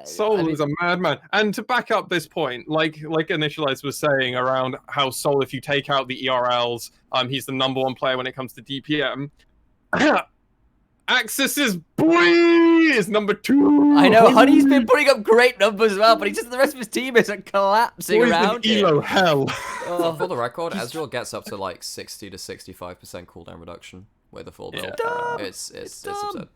Soul is a madman. And to back up this point, like Initialize was saying around how Soul, if you take out the ERLs, he's the #1 player when it comes to DPM. AXIZ's boy is #2. I know, Honey's been putting up great numbers as well, but the rest of his team is collapsing around him. Elo hell. For the record, Ezreal gets up to like 60 to 65% cooldown reduction with a full build. It's absurd.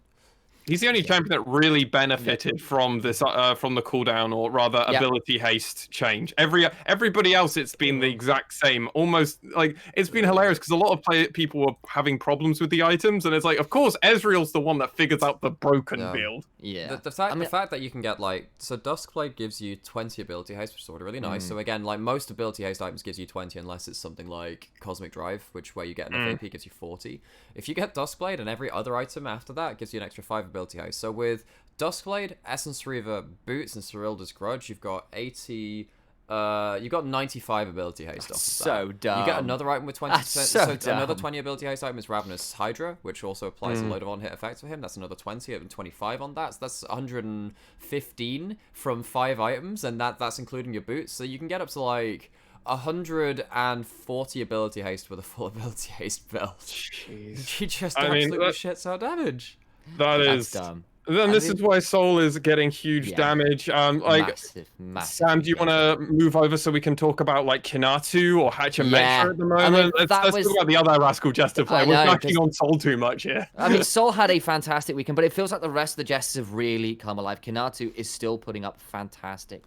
He's the only champion that really benefited from this, from the cooldown, or rather ability haste change. Everybody else, it's been the exact same. Almost like it's been hilarious because a lot of people were having problems with the items, and it's like, of course, Ezreal's the one that figures out the broken build. Yeah. The fact that you can get so Duskblade gives you 20 ability haste, which is sort of really nice. So again, like most ability haste items gives you 20 unless it's something like Cosmic Drive, where you get an FAP gives you 40. If you get Duskblade and every other item after that gives you an extra 5 ability haste. So with Duskblade, Essence Reaver, Boots, and Cyrilda's Grudge, you've got 80. You've got 95 ability haste off of that. So dumb. You get another item with 20%. So another 20 ability haste item is Ravenous Hydra, which also applies a load of on-hit effects for him. That's another 20 and 25 on that. So that's 115 from 5 items, and that's including your boots. So you can get up to like 140 ability haste with a full ability haste build. Jeez. He just absolutely shits out damage. That's dumb. Then this is why Soul is getting huge damage. Massive. Sam, do you want to move over so we can talk about like Kinatu or Hachimetra at the moment? Let's talk about the other Rascal Jester player. We're backing on Soul too much here. I mean, Soul had a fantastic weekend, but it feels like the rest of the Jesters have really come alive. Kinatu is still putting up fantastic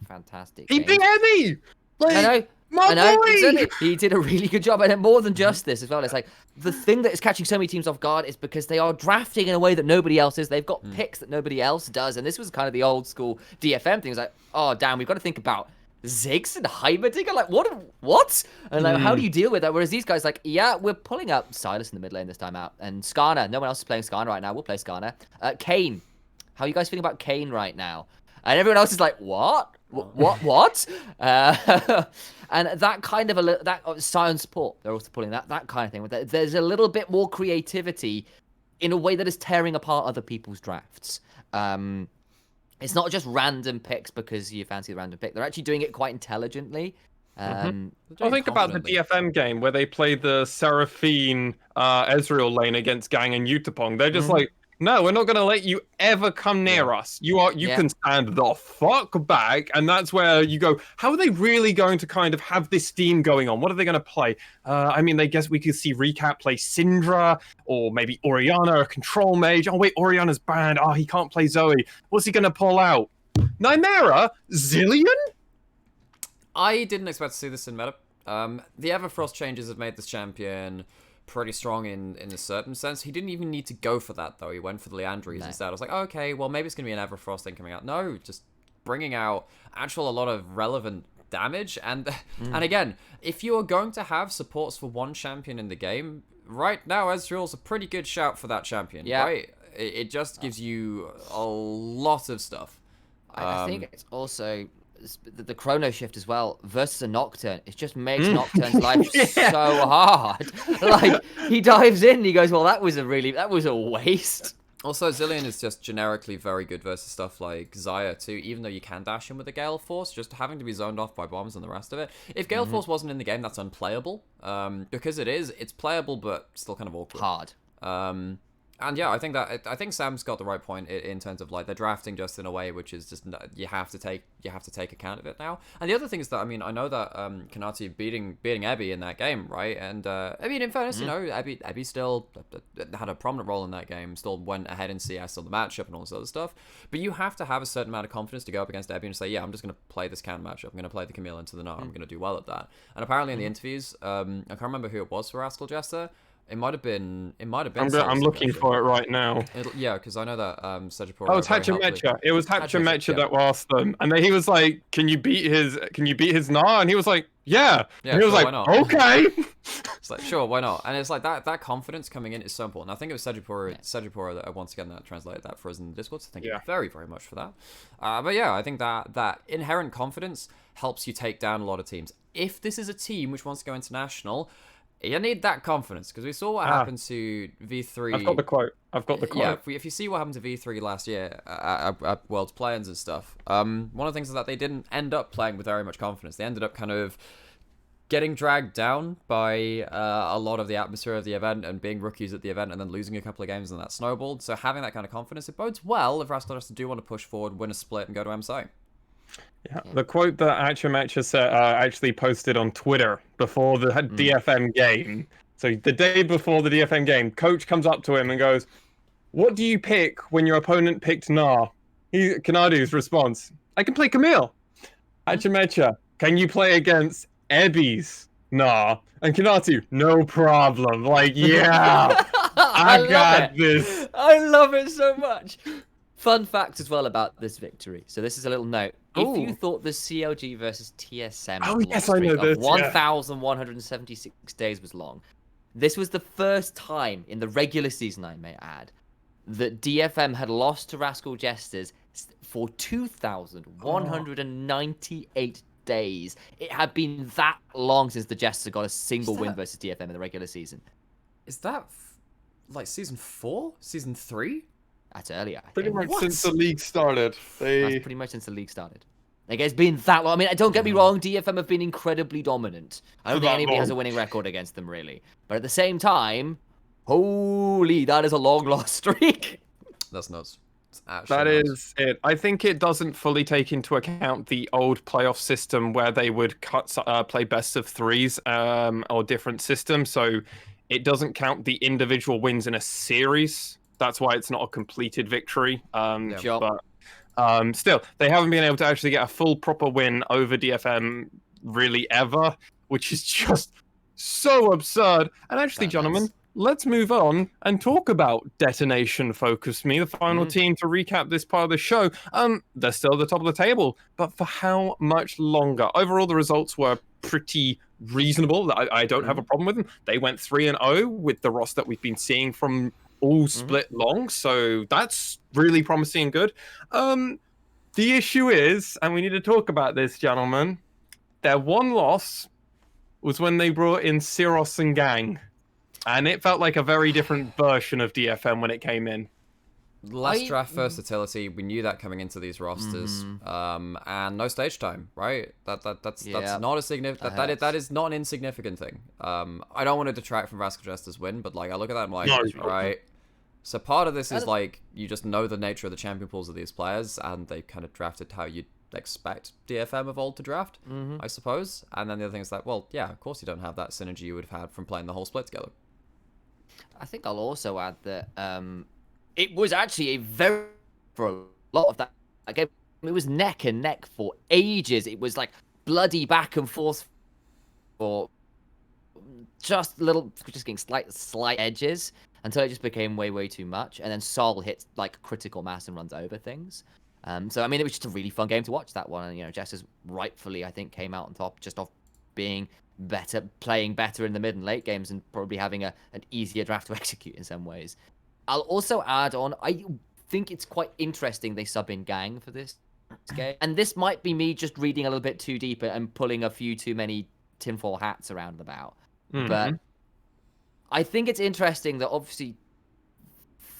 He beat Eddie! I know. My boy! Exactly. He did a really good job, and more than just this as well. It's like the thing that is catching so many teams off guard is because they are drafting in a way that nobody else is. They've got picks that nobody else does, and this was kind of the old school DFM thing. It's like, oh damn, we've got to think about Ziggs and Heimerdinger. Like what? And like, how do you deal with that? Whereas these guys, like, yeah, we're pulling up Silas in the mid lane this time out, and Skarner. No one else is playing Skarner right now. We'll play Skarner. Kane. How are you guys feeling about Kane right now? And everyone else is like, what? What? And that kind of that Sion support, they're also pulling that kind of thing. There's a little bit more creativity in a way that is tearing apart other people's drafts. It's not just random picks because you fancy the random pick. They're actually doing it quite intelligently. Think about the DFM game where they played the Seraphine Ezreal lane against Gang and Yutapong. They're just like, no, we're not going to let you ever come near us. You can stand the fuck back. And that's where you go, how are they really going to kind of have this theme going on? What are they going to play? I mean, I guess we could see Recap play Syndra, or maybe Orianna, a control mage. Oh, wait, Orianna's banned. Oh, he can't play Zoe. What's he going to pull out? Nymaera? Zillion? I didn't expect to see this in meta. The Everfrost changes have made this champion pretty strong in a certain sense. He didn't even need to go for that, though. He went for the Leandries instead. I was like, oh, okay, well, maybe it's going to be an Everfrost thing coming out. No, just bringing out a lot of relevant damage. And again, if you are going to have supports for one champion in the game, right now, Ezreal's a pretty good shout for that champion, right? It just gives you a lot of stuff. I think it's also the Chrono Shift as well versus a Nocturne. It just makes Nocturne's life so hard. Like, he dives in and he goes, well, that was a waste. Also, Zillion is just generically very good versus stuff like Xayah too, even though you can dash in with the Gale Force, just having to be zoned off by bombs and the rest of it. If Gale Force wasn't in the game, that's unplayable. Because it's playable, but still kind of awkward. Hard. And yeah, I think Sam's got the right point in terms of like they're drafting just in a way which is just you have to take account of it now. And the other thing is that I know that Kinatu beating Ebby in that game, right? And I mean, in fairness, you know, Ebby still had a prominent role in that game, still went ahead in CS on the matchup and all this other stuff. But you have to have a certain amount of confidence to go up against Ebby and say, yeah, I'm just going to play this counter matchup. I'm going to play the Camille into the Gnar. I'm going to do well at that. And apparently in the interviews, I can't remember who it was for Rascal Jester. It might have been. I'm looking for it right now. Yeah, because I know that Sejapur. Oh, it's Hachimetra. It was Hachimetra that asked them, and then he was like, "Can you beat his Gnar?" And he was like, "Yeah." And he was like, "Okay." It's like, sure, why not? And it's like that confidence coming in is so important. I think it was Sejapur that once again that translated that for us in the Discord. So thank you very, very much for that. But yeah, I think that inherent confidence helps you take down a lot of teams. If this is a team which wants to go international, You need that confidence, because we saw what happened to V3. I've got the quote. Yeah, if you see what happened to V3 last year at World's Play-ins and stuff, one of the things is that they didn't end up playing with very much confidence. They ended up kind of getting dragged down by a lot of the atmosphere of the event and being rookies at the event and then losing a couple of games, and that snowballed. So having that kind of confidence, it bodes well if Rascal do want to push forward, win a split, and go to MSI. Yeah, the quote that AXIZ actually posted on Twitter before the DFM game. So the day before the DFM game, coach comes up to him and goes, "What do you pick when your opponent picked Gnar?" Kanadu's response, "I can play Camille." AXIZ, "Can you play against Ebby's Gnar?" And Kanatu, "No problem." Like, yeah, I got this. I love it so much. Fun fact as well about this victory. So this is a little note. If you thought the CLG versus TSM this, 1,176 days was long, this was the first time in the regular season, I may add, that DFM had lost to Rascal Jesters for 2,198 days. It had been that long since the Jesters got a single win versus DFM in the regular season. Is that like season 4? Season 3? That's earlier. Pretty much since the league started. That's pretty much since the league started. Like, it's been that long. I mean, don't get me wrong, DFM have been incredibly dominant. I don't think anybody has a winning record against them, really. But at the same time, holy, that is a long lost streak. That's nuts. That is it. I think it doesn't fully take into account the old playoff system where they would play best of threes or different systems. So it doesn't count the individual wins in a series. That's why it's not a completed victory. Sure. But still, they haven't been able to actually get a full proper win over DFM really ever, which is just so absurd. And actually, gentlemen, let's move on and talk about Detonation Focus Me, the final team to recap this part of the show. They're still at the top of the table, but for how much longer? Overall, the results were pretty reasonable. I don't have a problem with them. They went 3-0 with the roster that we've been seeing from all split long, so that's really promising and good. The issue is, and we need to talk about this, gentlemen, their one loss was when they brought in Siros and Gang, and it felt like a very different version of DFM when it came in. Less draft versatility, we knew that coming into these rosters, and no stage time, right? That's not a significant. That is not an insignificant thing. I don't want to detract from Rascal Jester's win, but like I look at that, I'm like, right. So part of this is like you just know the nature of the champion pools of these players, and they kind of drafted how you'd expect DFM of old to draft, I suppose. And then the other thing is that, well, yeah, of course you don't have that synergy you would have had from playing the whole split together. I think I'll also add that it was actually for a lot of that game, it was neck and neck for ages. It was like bloody back and forth for just getting slight edges until it just became way too much. And then Sol hits like critical mass and runs over things. So, I mean, it was just a really fun game to watch, that one. And, you know, Jesters rightfully, I think, came out on top just off being better, playing better in the mid and late games and probably having an easier draft to execute in some ways. I'll also add on, I think it's quite interesting they sub in Gang for this game. And this might be me just reading a little bit too deep and pulling a few too many tinfoil hats around and about. But I think it's interesting that obviously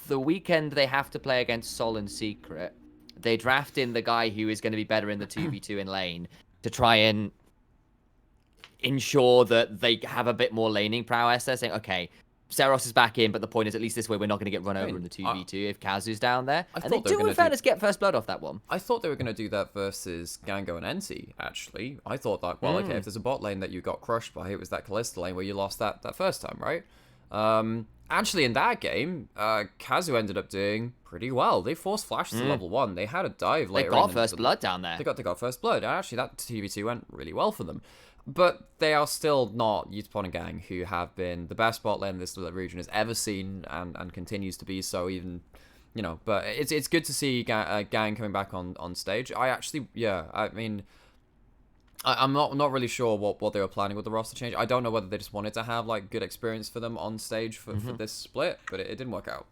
the weekend they have to play against Sol in secret, they draft in the guy who is going to be better in the 2v2 in lane to try and ensure that they have a bit more laning prowess. They're saying, okay, Seros is back in, but the point is at least this way we're not going to get run over in the 2v2 if Kazu's down there. And they do, in fairness, get first blood off that one. I thought they were going to do that versus Gango and NC, actually. I thought that, well, okay, if there's a bot lane that you got crushed by, it was that Kalista lane where you lost that first time, right? Actually, in that game, Kazu ended up doing pretty well. They forced Flash to level 1. They had a dive later. They got first blood down there. They got first blood. And actually, that 2v2 went really well for them. But they are still not Youthpon and Gang, who have been the best bot lane this region has ever seen and continues to be so, even, you know. But it's good to see Gang coming back on stage. I actually, I mean, I'm not really sure what they were planning with the roster change. I don't know whether they just wanted to have like good experience for them on stage for this split, but it didn't work out.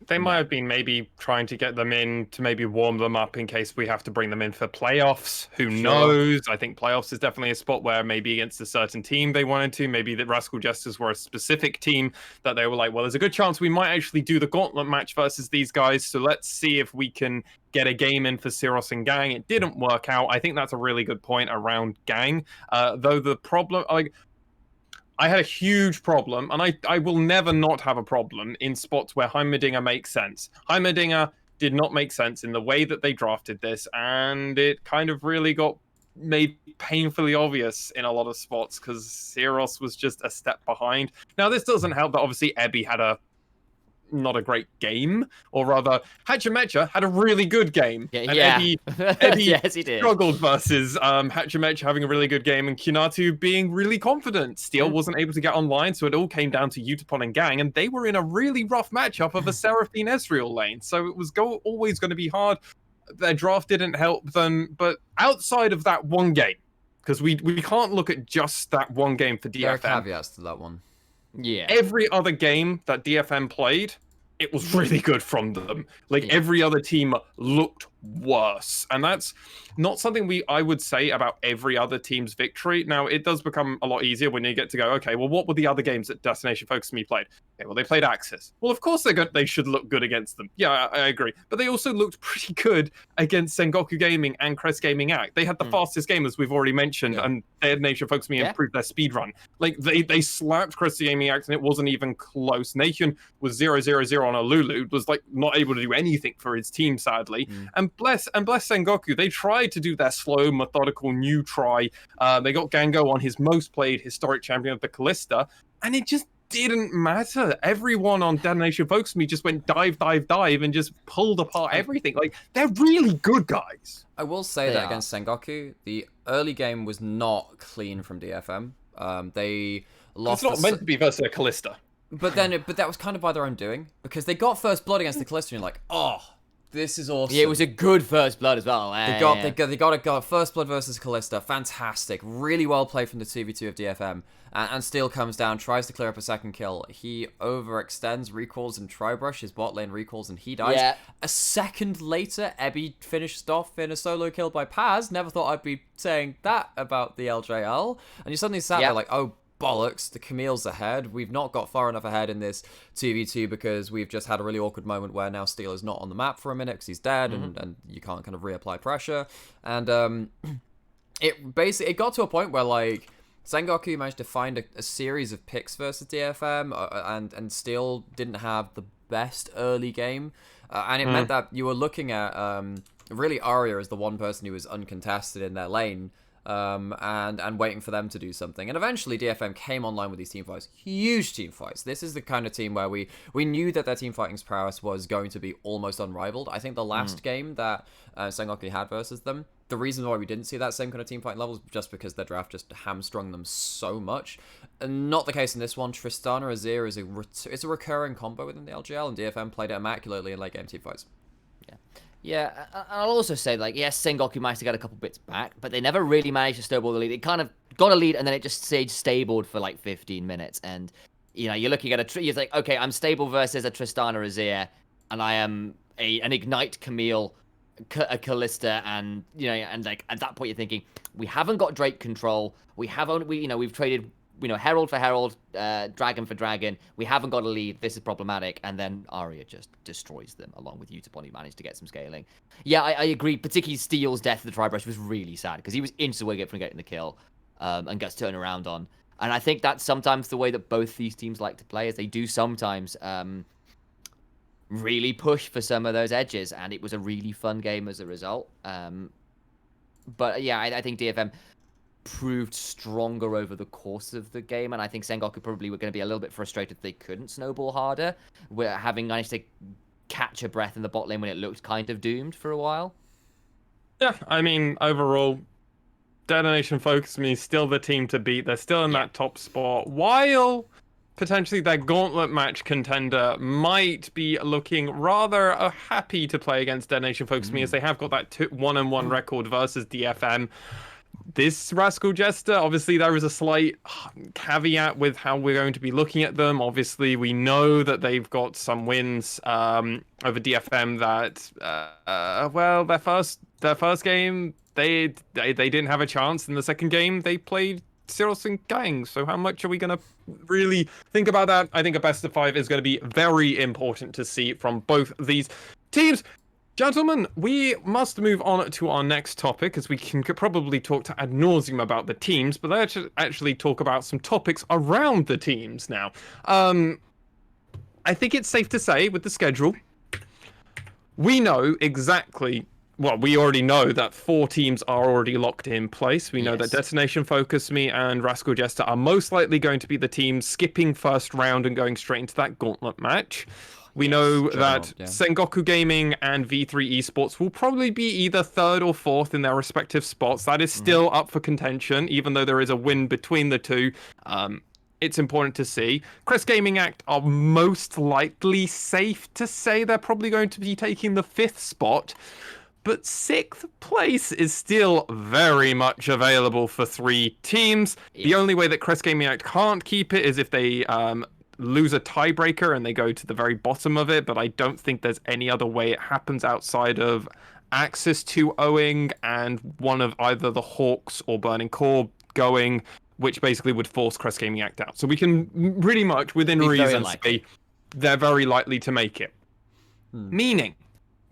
They might have been maybe trying to get them in to maybe warm them up in case we have to bring them in for playoffs. Who knows? I think playoffs is definitely a spot where maybe against a certain team they wanted to. Maybe the Rascal Jesters were a specific team that they were like, well, there's a good chance we might actually do the gauntlet match versus these guys. So let's see if we can get a game in for Siros and Gang. It didn't work out. I think that's a really good point around Gang. Though the problem, I had a huge problem, and I will never not have a problem in spots where Heimerdinger makes sense. Heimerdinger did not make sense in the way that they drafted this, and it kind of really got made painfully obvious in a lot of spots because Siros was just a step behind. Now, this doesn't help that obviously Ebby had not a great game, or rather, Hachimecha had a really good game. Yeah, and Ebby yes, he did. Struggled versus Hachimecha having a really good game and Kunatu being really confident. Steel wasn't able to get online, so it all came down to Utapon and Gang, and they were in a really rough matchup of a Seraphine Ezreal lane, so it was always going to be hard. Their draft didn't help them, but outside of that one game, because we can't look at just that one game for DFM. There are caveats to that one. Yeah. Every other game that DFM played, it was really good from them. Every other team looked worse. And that's not something I would say about every other team's victory. Now, it does become a lot easier when you get to go, okay, well, what were the other games that Destination Focus Me played? Okay, well, they played AXIZ. Well, of course they should look good against them. Yeah, I agree. But they also looked pretty good against Sengoku Gaming and Crest Gaming Act. They had the fastest game, as we've already mentioned, and Destination Focus Me improved their speed run. They slapped Crest Gaming Act, and it wasn't even close. Nakian was 0-0-0 on a Lulu, was not able to do anything for his team, sadly. And bless Sengoku, they tried to do their slow, methodical new try. They got Gango on his most played historic champion of the Callista, and it just didn't matter. Everyone on Destination Focus Me just went dive, and just pulled apart everything. They're really good guys. I will say that against Sengoku, the early game was not clean from DFM. They lost. It's not meant to be versus a Callista. But that was kind of by their own doing, because they got first blood against the Callista, and you're like, oh, this is awesome. Yeah, it was a good first blood as well. They got a first blood versus Callista. Fantastic. Really well played from the 2v2 of DFM. And Steel comes down, tries to clear up a second kill. He overextends, recalls, and Tribrush. His bot lane recalls, and he dies. Yeah. A second later, Ebby finished off in a solo kill by Paz. Never thought I'd be saying that about the LJL. And you suddenly sat there like, oh, bollocks, the Camille's ahead. We've not got far enough ahead in this 2v2 because we've just had a really awkward moment where now Steel is not on the map for a minute because he's dead, and you can't kind of reapply pressure. And it got to a point where Sengoku managed to find a series of picks versus DFM, and Steel didn't have the best early game, and it meant that you were looking at really Arya as the one person who was uncontested in their lane. And waiting for them to do something. And eventually DFM came online with these team fights. Huge team fights. This is the kind of team where we knew that their team fighting's prowess was going to be almost unrivaled. I think the last game that Sengoku had versus them, the reason why we didn't see that same kind of team fighting level is just because their draft just hamstrung them so much. And not the case in this one. Tristana Azir is a recurring combo within the LGL, and DFM played it immaculately in late game team fights. Yeah, I'll also say, yes, Sengoku managed to get a couple bits back, but they never really managed to snowball the lead. It kind of got a lead, and then it just stayed stabled for 15 minutes. And, you're looking at you're like, okay, I'm stable versus a Tristana Azir, and I am an Ignite Camille, a Callista, and, at that point you're thinking, we haven't got Drake control. We've traded Herald for Herald, Dragon for Dragon. We haven't got a lead. This is problematic. And then Arya just destroys them, along with Utapon, who managed to get some scaling. Yeah, I agree. Particularly Steel's death of the Tribrush was really sad, because he was inches away from getting the kill, and gets turned around on. And I think that's sometimes the way that both these teams like to play, is they do sometimes really push for some of those edges. And it was a really fun game as a result. But yeah, I think DFM proved stronger over the course of the game, and I think Sengoku probably were going to be a little bit frustrated they couldn't snowball harder, having managed to catch a breath in the bot lane when it looked kind of doomed for a while. Yeah, I mean, overall, Destination Focus Me is still the team to beat. They're still in that top spot, while potentially their gauntlet match contender might be looking rather happy to play against Destination Focus Me, as they have got that 1-1 record versus DFM. this Rascal Jester, obviously there is a slight caveat with how we're going to be looking at them. Obviously, we know that they've got some wins over DFM that, well, their first game, they didn't have a chance. In the second game, they played Seros and Gang. So how much are we going to really think about that? I think a best of 5 is going to be very important to see from both these teams. Gentlemen, we must move on to our next topic, as we can probably talk to ad nauseum about the teams, but let's actually talk about some topics around the teams now. I think it's safe to say, with the schedule, we know exactly... Well, we already know that 4 teams are already locked in place. We know that Detonation, Focus Me, and Rascal Jester are most likely going to be the teams skipping first round and going straight into that gauntlet match. We know that Sengoku Gaming and V3 Esports will probably be either 3rd or 4th in their respective spots. That is still up for contention, even though there is a win between the two. It's important to see. Crest Gaming Act are most likely safe to say they're probably going to be taking the 5th spot. But 6th place is still very much available for 3 teams. The only way that Crest Gaming Act can't keep it is if they... lose a tiebreaker and they go to the very bottom of it, but I don't think there's any other way it happens outside of AXIZ 2-0ing and one of either the Hawks or Burning Core going, which basically would force Crest Gaming Act out. So we can pretty much, within reason, say they're very likely to make it. Meaning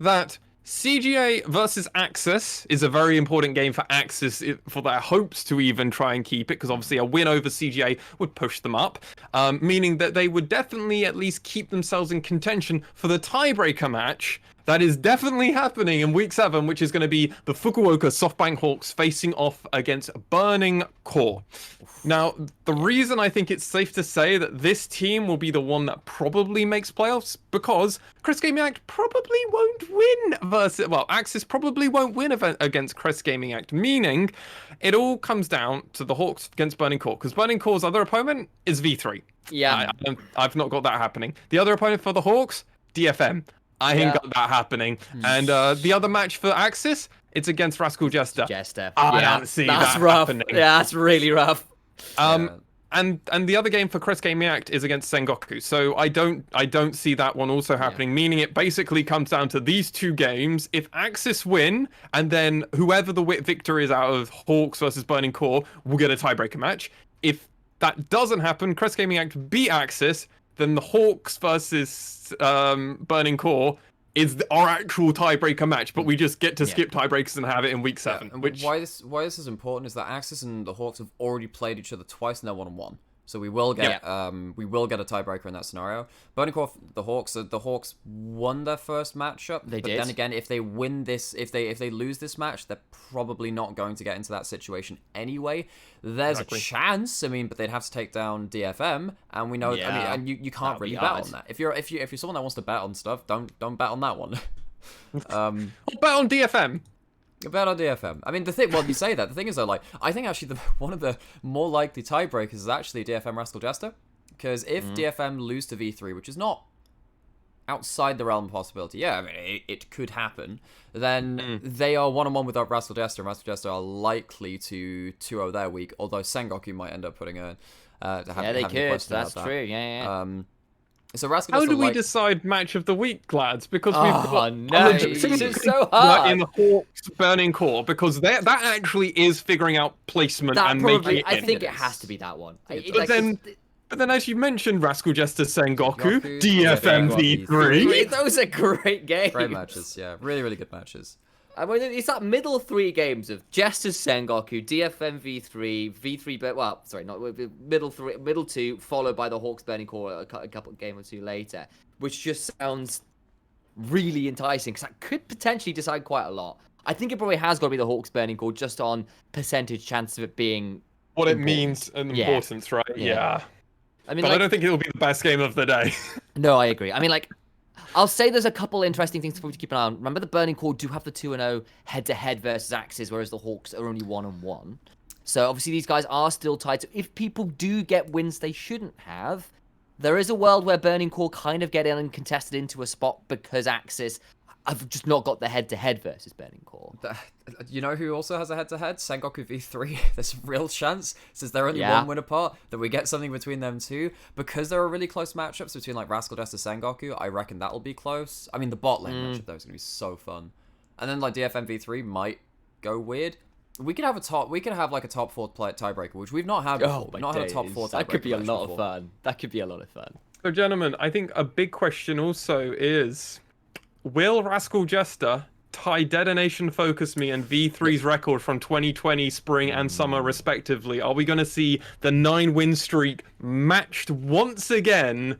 that CGA versus AXIZ is a very important game for AXIZ for their hopes to even try and keep it, because obviously a win over CGA would push them up, meaning that they would definitely at least keep themselves in contention for the tiebreaker match that is definitely happening in week 7, which is going to be the Fukuoka SoftBank Hawks facing off against Burning Core. Now, the reason I think it's safe to say that this team will be the one that probably makes playoffs, because Crest Gaming Act probably won't win versus... Well, AXIZ probably won't win against Crest Gaming Act, meaning it all comes down to the Hawks against Burning Core, because Burning Core's other opponent is V3. Yeah. I've not got that happening. The other opponent for the Hawks, DFM. I ain't got that happening. And the other match for AXIZ, it's against Rascal Jester. I don't see that happening. Yeah, that's really rough. And the other game for Crest Gaming Act is against Sengoku. So I don't see that one also happening, meaning it basically comes down to these 2 games. If AXIZ win, and then whoever the victor is out of Hawks versus Burning Core will get a tiebreaker match. If that doesn't happen, Crest Gaming Act beat AXIZ, then the Hawks versus Burning Core is our actual tiebreaker match, but we just get to skip tiebreakers and have it in week 7. And which why this is important is that AXIZ and the Hawks have already played each other twice in their 1-on-1. So we will get a tiebreaker in that scenario. Burning Core, the Hawks won their first matchup. They but did. Then again, if they win this, if they lose this match, they're probably not going to get into that situation anyway. There's a chance. I mean, but they'd have to take down DFM, and we know. I mean, and you can't really bet on that. If you're someone that wants to bet on stuff, don't bet on that one. Bet on DFM. Bet on DFM. I mean, the thing. Well, you say that. The thing is, though, like, I think actually one of the more likely tiebreakers is actually DFM Rascal Jester, because if DFM lose to V3, which is not outside the realm of possibility, I mean, it could happen, then they are 1-on-1 with Rascal Jester, and Rascal Jester are likely to 2-0 their week, although Sengoku might end up putting a... they could. That's true. Yeah. So Rascal How Jester, do we decide match of the week, lads? Because we've got this is so hard. in the Hawks Burning Core, because that actually is figuring out placement and making it. I think it has to be that one. But then, as you mentioned, Rascal Jester, Sengoku, DFM V3. Those are great games. Great matches, yeah. Really, really good matches. I mean, it's that middle 3 games of Jester's Sengoku, DFM V3, but well, sorry, not middle 2, followed by the Hawks Burning Core a couple game or 2 later, which just sounds really enticing, because that could potentially decide quite a lot. I think it probably has got to be the Hawks Burning Core just on percentage chance of it being what it means and importance, right? Yeah. I mean, but I don't think it'll be the best game of the day. No, I agree. I mean, like, I'll say there's a couple interesting things for you to keep an eye on. Remember, the Burning Core do have the 2-0 head-to-head versus AXIZ, whereas the Hawks are only 1-on-1. So obviously these guys are still tied. So if people do get wins they shouldn't have, there is a world where Burning Core kind of get in and contested into a spot because AXIZ have just not got the head-to-head versus Burning Core. You know who also has a head-to-head? Sengoku V3. There's a real chance, since they're only Yeah. one win apart, that we get something between them two. Because there are really close matchups between like Rascal Jester Sengoku, I reckon that'll be close. I mean, the bot lane matchup though is gonna be so fun. And then like DFM V3 might go weird. We could have like a top 4 tiebreaker, which we've not had before. We've not had a top 4 tiebreaker. That could be a match lot before. of fun. That could be a lot of fun. So, gentlemen, I think a big question also is, will Rascal Jester tie Detonation Focus Me and V3's record from 2020 spring and summer respectively? Are we going to see the 9-win streak matched once again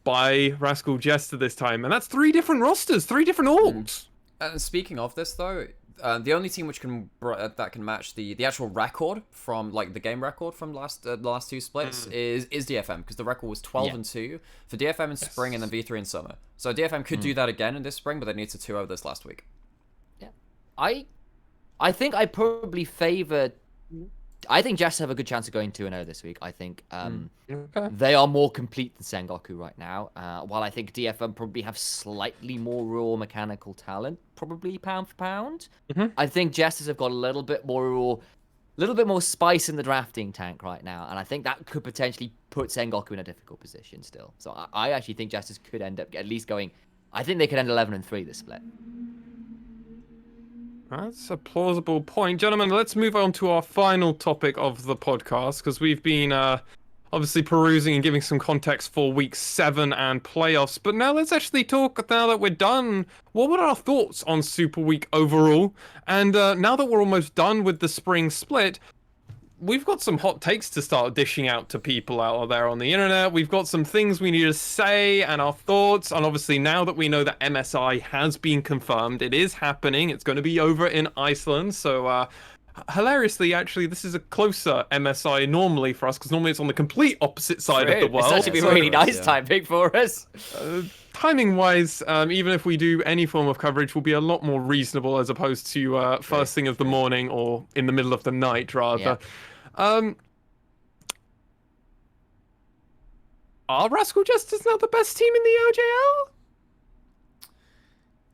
by Rascal Jester this time? And that's 3 different rosters, 3 different orgs. And speaking of this though, the only team which can that can match the actual record from like the game record from the last 2 splits is DFM, because the record was 12-2 for DFM in spring and then V3 in summer. So DFM could do that again in this spring, but they need to 2-0 this last week. Yeah, I think I probably favor. I think Jess have a good chance of going 2-0 this week. I think they are more complete than Sengoku right now. While I think DFM probably have slightly more raw mechanical talent, probably pound for pound. I think Jesters have got a little bit more spice in the drafting tank right now, and I think that could potentially put Sengoku in a difficult position still. So I actually think Jesters could end up at least going. I think they could end 11-3 this split. That's a plausible point. Gentlemen, let's move on to our final topic of the podcast, because we've been obviously perusing and giving some context for week 7 and playoffs. But now let's actually talk, now that we're done, what were our thoughts on Super Week overall? And now that we're almost done with the spring split, we've got some hot takes to start dishing out to people out there on the internet. We've got some things we need to say and our thoughts. And obviously now that we know that MSI has been confirmed, it is happening. It's going to be over in Iceland. So hilariously, actually, this is a closer MSI normally for us, because normally it's on the complete opposite side of the world. It's actually been really nice timing for us. Timing-wise, even if we do any form of coverage, will be a lot more reasonable as opposed to first thing of the morning or in the middle of the night, rather. Yeah. Are Rascal Jesters now the best team in the LJL?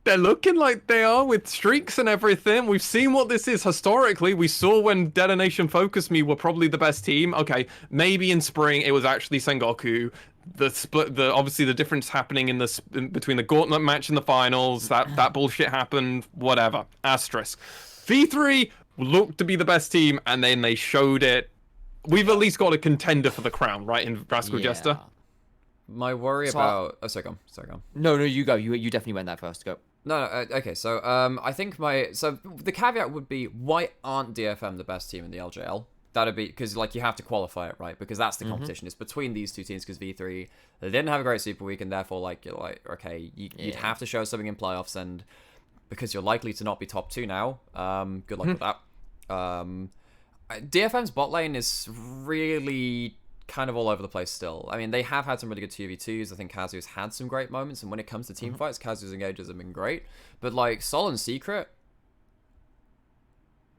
They're looking like they are with streaks and everything. We've seen what this is historically. We saw when Detonation Focus Me were probably the best team. Okay, maybe in spring it was actually Sengoku. The split, obviously the difference happening in between the gauntlet match and the finals. That bullshit happened. Whatever. Asterisk. V3 looked to be the best team, and then they showed it. We've at least got a contender for the crown, right, in Rascal Jester? My worry about... Oh, sorry, go on. No, you go. You definitely went that first. Go. No, okay, so I think so the caveat would be, why aren't DFM the best team in the LJL? That'd be, because like you have to qualify it, right? Because that's the competition. It's between these 2 teams, because V3, they didn't have a great Super Week, and therefore like you're like, okay, you'd have to show something in playoffs, and because you're likely to not be top 2 now, good luck with that. DFM's bot lane is really kind of all over the place still. I mean, they have had some really good 2v2s. I think Kazu's had some great moments, and when it comes to team fights, Kazu's engages have been great. But like Sol and Secret,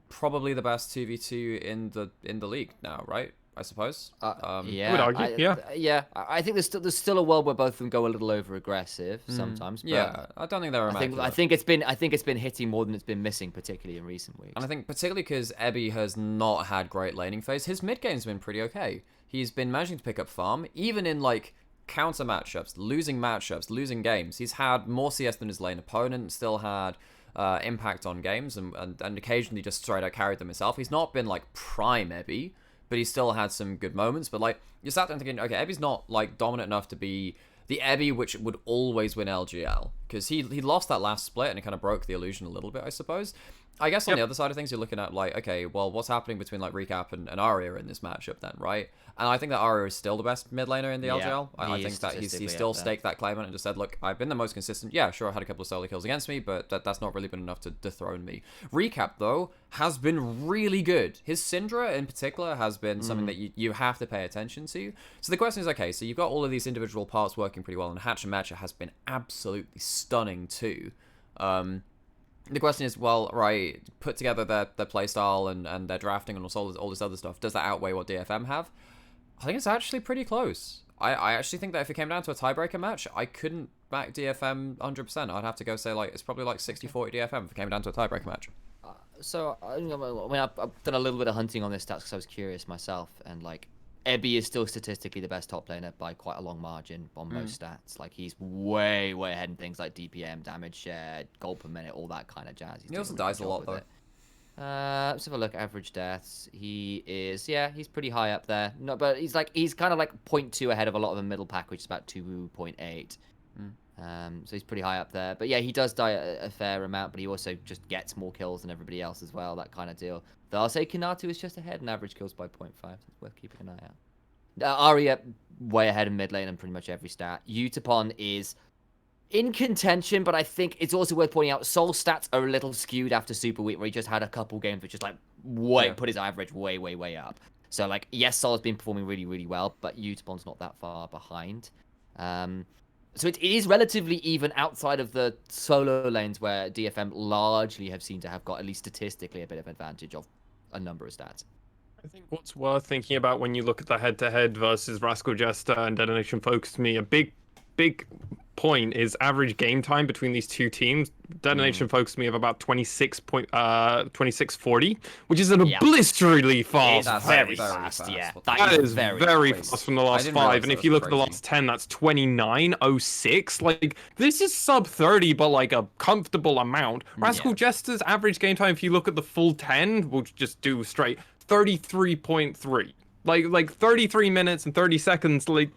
probably the best 2v2 in the league now, right? I suppose. Yeah, would argue, yeah. I think there's still a world where both of them go a little over aggressive sometimes. But Yeah, I don't think they're immaculate. I think it's been hitting more than it's been missing, particularly in recent weeks. And I think particularly because Ebby has not had great laning phase, his mid game's been pretty okay. He's been managing to pick up farm, even in like counter matchups, losing games. He's had more CS than his lane opponent, still had impact on games, and occasionally just straight out carried them himself. He's not been like prime Ebby, but he still had some good moments. But like, you sat there thinking, okay, Ebby's not like dominant enough to be the Ebby which would always win LGL, because he lost that last split and it kind of broke the illusion a little bit, I suppose. I guess on the other side of things, you're looking at like, okay, well, what's happening between like Recap and Aria in this matchup then, right? And I think that Aria is still the best mid laner in the LGL. I think that he's still staked that claim on it and just said, look, I've been the most consistent. Yeah, sure, I had a couple of solo kills against me, but that's not really been enough to dethrone me. Recap, though, has been really good. His Syndra, in particular, has been something that you have to pay attention to. So the question is, okay, so you've got all of these individual parts working pretty well, and Hatch and Matcha has been absolutely stunning, too. The question is, well, right, put together their playstyle and their drafting and all this other stuff, does that outweigh what DFM have? I think it's actually pretty close. I actually think that if it came down to a tiebreaker match, I couldn't back DFM 100%. I'd have to go say, like, it's probably like 60-40 DFM if it came down to a tiebreaker match. So, I mean, I've done a little bit of hunting on this stats because I was curious myself, and, like, Ebby is still statistically the best top laner by quite a long margin on most stats. Like, he's way, way ahead in things like DPM, damage share, gold per minute, all that kind of jazz. He also dies a lot, though. Let's have a look at average deaths. He is, he's pretty high up there. No, but he's kind of like 0.2 ahead of a lot of the middle pack, which is about 2.8. So he's pretty high up there. But yeah, he does die a fair amount, but he also just gets more kills than everybody else as well, that kind of deal. Though I'll say Kinatu is just ahead in average kills by 0.5. So it's worth keeping an eye out. Arya, way ahead in mid lane on pretty much every stat. Utapon is in contention, but I think it's also worth pointing out Soul's stats are a little skewed after Super Week, where he just had a couple games which just like put his average way, way, way up. So like, yes, Soul has been performing really, really well, but Utapon's not that far behind. So it is relatively even outside of the solo lanes where DFM largely have seemed to have got, at least statistically, a bit of advantage of a number of stats. I think what's worth thinking about when you look at the head-to-head versus Rascal Jester and Detonation Focus Me, a big point is average game time between these two teams. Detonation Focus Me have about 2640, which is an blisteringly fast. It's very fast, yeah. That is very fast from the last 5. And if you look at the last 10, that's 2906. Like, this is sub 30, but like a comfortable amount. Rascal Jester's average game time, if you look at the full 10, we'll just do straight 33.3. Like 33 minutes and 30 seconds. Like,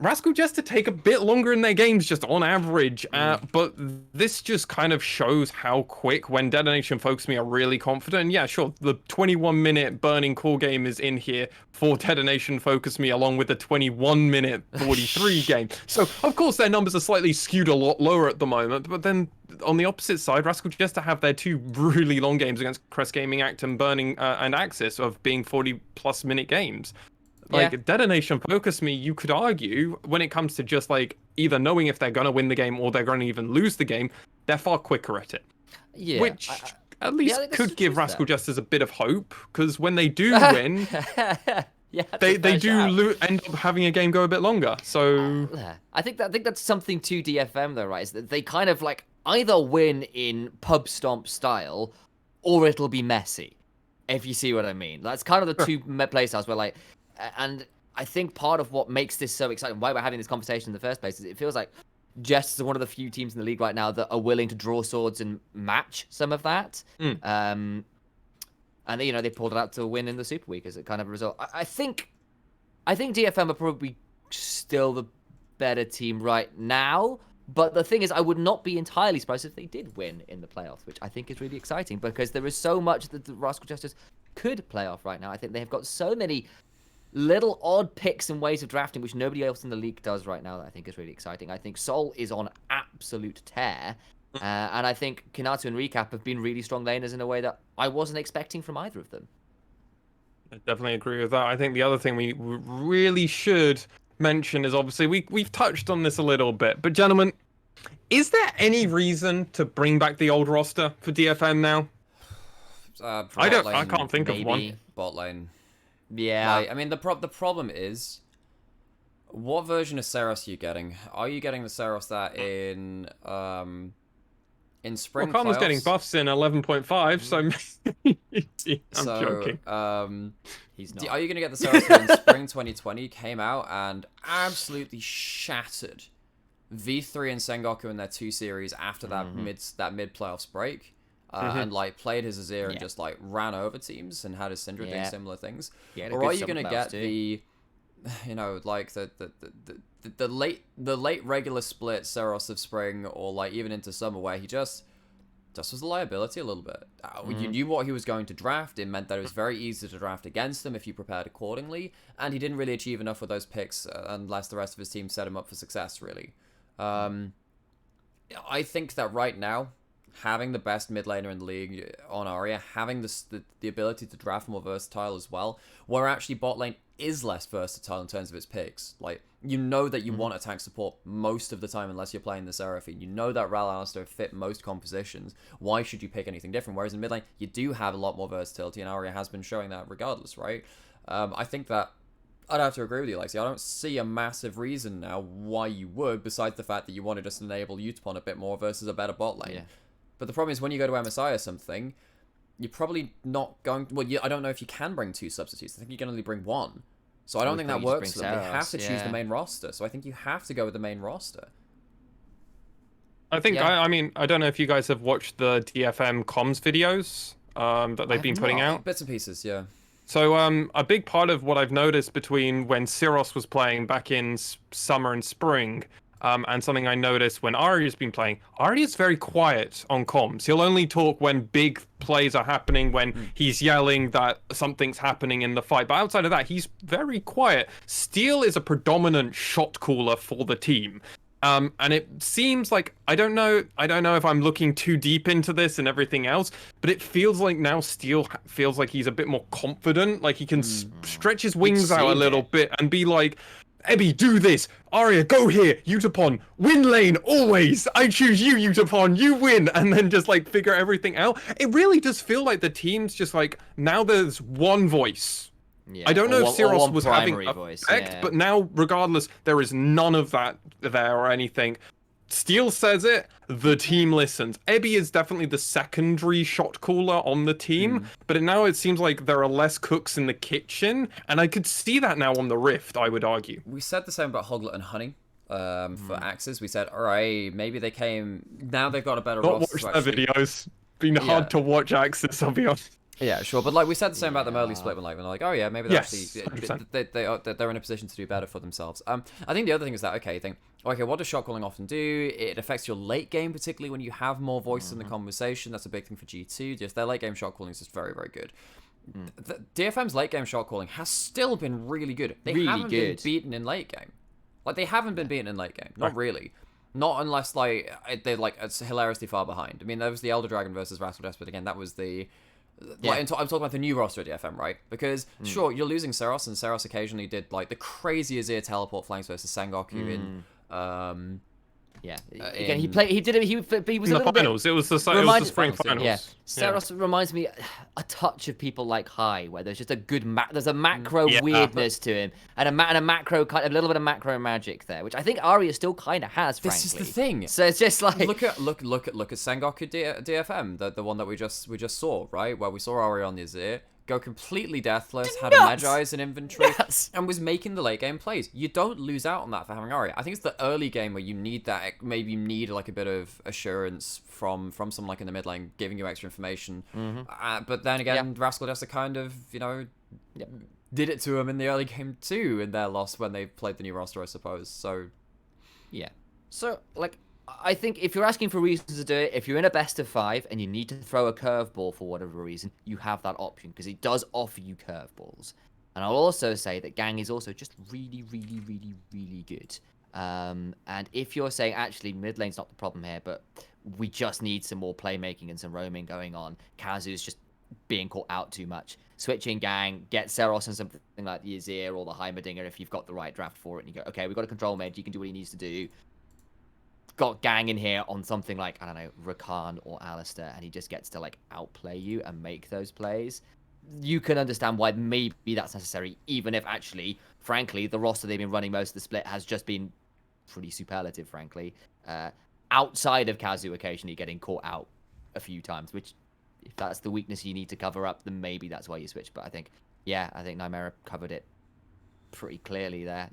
Rascal Jester take a bit longer in their games just on average, but this just kind of shows how quick when Detonation Focus Me are really confident. And yeah, sure, the 21-minute Burning Core game is in here for Detonation Focus Me, along with the 21-minute 43 game. So, of course, their numbers are slightly skewed a lot lower at the moment, but then on the opposite side, Rascal Jester have their 2 really long games against Crest Gaming Act and Burning and AXIZ of being 40-plus minute games. Like, Detonation Focus Me, you could argue, when it comes to just, like, either knowing if they're going to win the game or they're going to even lose the game, they're far quicker at it. Yeah. Which, at least, could give Rascal Jesters a bit of hope, because when they do win, they do end up having a game go a bit longer, so... I think that's something to DFM, though, right? Is that they kind of, like, either win in pub stomp style, or it'll be messy, if you see what I mean. That's kind of the two play styles where, like... And I think part of what makes this so exciting, why we're having this conversation in the first place, is it feels like Jesters are one of the few teams in the league right now that are willing to draw swords and match some of that. And they pulled it out to win in the Super Week as a kind of a result. I think DFM are probably still the better team right now. But the thing is, I would not be entirely surprised if they did win in the playoffs, which I think is really exciting because there is so much that the Rascal Jesters could play off right now. I think they have got so many little odd picks and ways of drafting, which nobody else in the league does right now, that I think is really exciting. I think Sol is on absolute tear. And I think Kinatu and Recap have been really strong laners in a way that I wasn't expecting from either of them. I definitely agree with that. I think the other thing we really should mention is, obviously, we've touched on this a little bit, but gentlemen, is there any reason to bring back the old roster for DFM now? I can't think of one. Bot lane. Yeah. I mean, the problem is, what version of Seros are you getting? Are you getting the Seros that in spring? Well, Karma's getting buffs in 11.5, so I'm joking. He's not. Are you going to get the Seros that in spring 2020 came out and absolutely shattered V3 and Sengoku in their 2 series after that mid playoffs break? And like played his Azir and just like ran over teams and had his Syndra doing similar things, or are you gonna get the, like the late regular split Seros of spring, or like even into summer where he just was a liability a little bit. You knew what he was going to draft. It meant that it was very easy to draft against him if you prepared accordingly, and he didn't really achieve enough with those picks unless the rest of his team set him up for success. Really, I think that right now, having the best mid laner in the league on Arya, having the ability to draft more versatile as well, where actually bot lane is less versatile in terms of its picks. Like, you know that you want attack support most of the time unless you're playing the Seraphine. You know that Ral Alistair fit most compositions. Why should you pick anything different? Whereas in mid lane, you do have a lot more versatility, and Arya has been showing that regardless, right? I think that I'd have to agree with you, Lexi. I don't see a massive reason now why you would, besides the fact that you want to just enable Utapon a bit more versus a better bot lane. Yeah. But the problem is when you go to MSI or something, you're probably not going... Well, I don't know if you can bring 2 substitutes. I think you can only bring 1. So I don't think that works for them. They have to choose the main roster. So I think you have to go with the main roster. I think, I mean, I don't know if you guys have watched the DFM comms videos that they've been putting out. Bits and pieces, yeah. So a big part of what I've noticed between when Syros was playing back in summer and spring, and something I noticed when Aria's been playing, Aria's very quiet on comms. He'll only talk when big plays are happening, when he's yelling that something's happening in the fight. But outside of that, he's very quiet. Steel is a predominant shot caller for the team. And it seems like, I don't know if I'm looking too deep into this and everything else, but it feels like now Steel feels like he's a bit more confident, like he can stretch his wings out a little bit and be like, Ebby, do this. Aria, go here. Utapon, win lane, always. I choose you, Utapon. You win. And then just, like, figure everything out. It really does feel like the team's just, like, now there's one voice. Yeah. I don't know if Syros was having effect, but now, regardless, there is none of that there or anything. Steel says it, the team listens. Ebby is definitely the secondary shot caller on the team, but now it seems like there are less cooks in the kitchen, and I could see that now on the Rift, I would argue. We said the same about Hoglet and Honey for AXIZ. We said, all right, maybe they came... Now they've got a better roster. Not watched their videos. Been hard to watch AXIZ, I'll be honest. Yeah, sure, but like we said the same about them early split when like they're like, oh yeah, maybe they're they're in a position to do better for themselves. I think the other thing is that you think, okay, what does shot calling often do? It affects your late game, particularly when you have more voice in the conversation. That's a big thing for G2. Just their late game shot calling is just very, very good. DFM's late game shot calling has still been really good. They haven't been beaten in late game. Like they haven't been beaten in late game. Not really. Not unless like they're like it's hilariously far behind. I mean, there was the Elder Dragon versus Rascal Despot again. That was the I'm talking about the new roster at DFM, right? Because, sure, you're losing Syros, and Syros occasionally did, like, the crazy Azir teleport flanks versus Sengoku in... Again, he did it. He was in the finals. It was the spring finals. Yeah, Syros reminds me a touch of people like High, where there's just a good there's a macro weirdness to him, and a macro a little bit of macro magic there, which I think Arya still kind of has. Frankly, this is the thing. So it's just like look at Sengoku DFM, the one that we just saw, right, where we saw Arya on the Azir. Go completely deathless, had a Magi's in inventory, and was making the late game plays. You don't lose out on that for having Arya. I think it's the early game where you need that, maybe you need like a bit of assurance from someone like in the mid lane, giving you extra information. But then again, Rascal Desta kind of, did it to him in the early game too, in their loss when they played the new roster, I suppose. So, yeah. So, like, I think if you're asking for reasons to do it, if you're in a best of 5 and you need to throw a curveball for whatever reason, you have that option because it does offer you curveballs. And I'll also say that Gang is also just really, really, really, really good. And if you're saying, actually, mid lane's not the problem here, but we just need some more playmaking and some roaming going on, Kazu's just being caught out too much. Switching Gang, get Syros and something like the Azir or the Heimerdinger if you've got the right draft for it, and you go, okay, we've got a control mage, he can do what he needs to do. Got Gang in here on something like, I don't know, Rakan or Alistair, and he just gets to like outplay you and make those plays. You can understand why maybe that's necessary, even if actually, frankly, the roster they've been running most of the split has just been pretty superlative, frankly. Outside of Kazu occasionally getting caught out a few times, which if that's the weakness you need to cover up, then maybe that's why you switch. But I think Nymaera covered it pretty clearly there,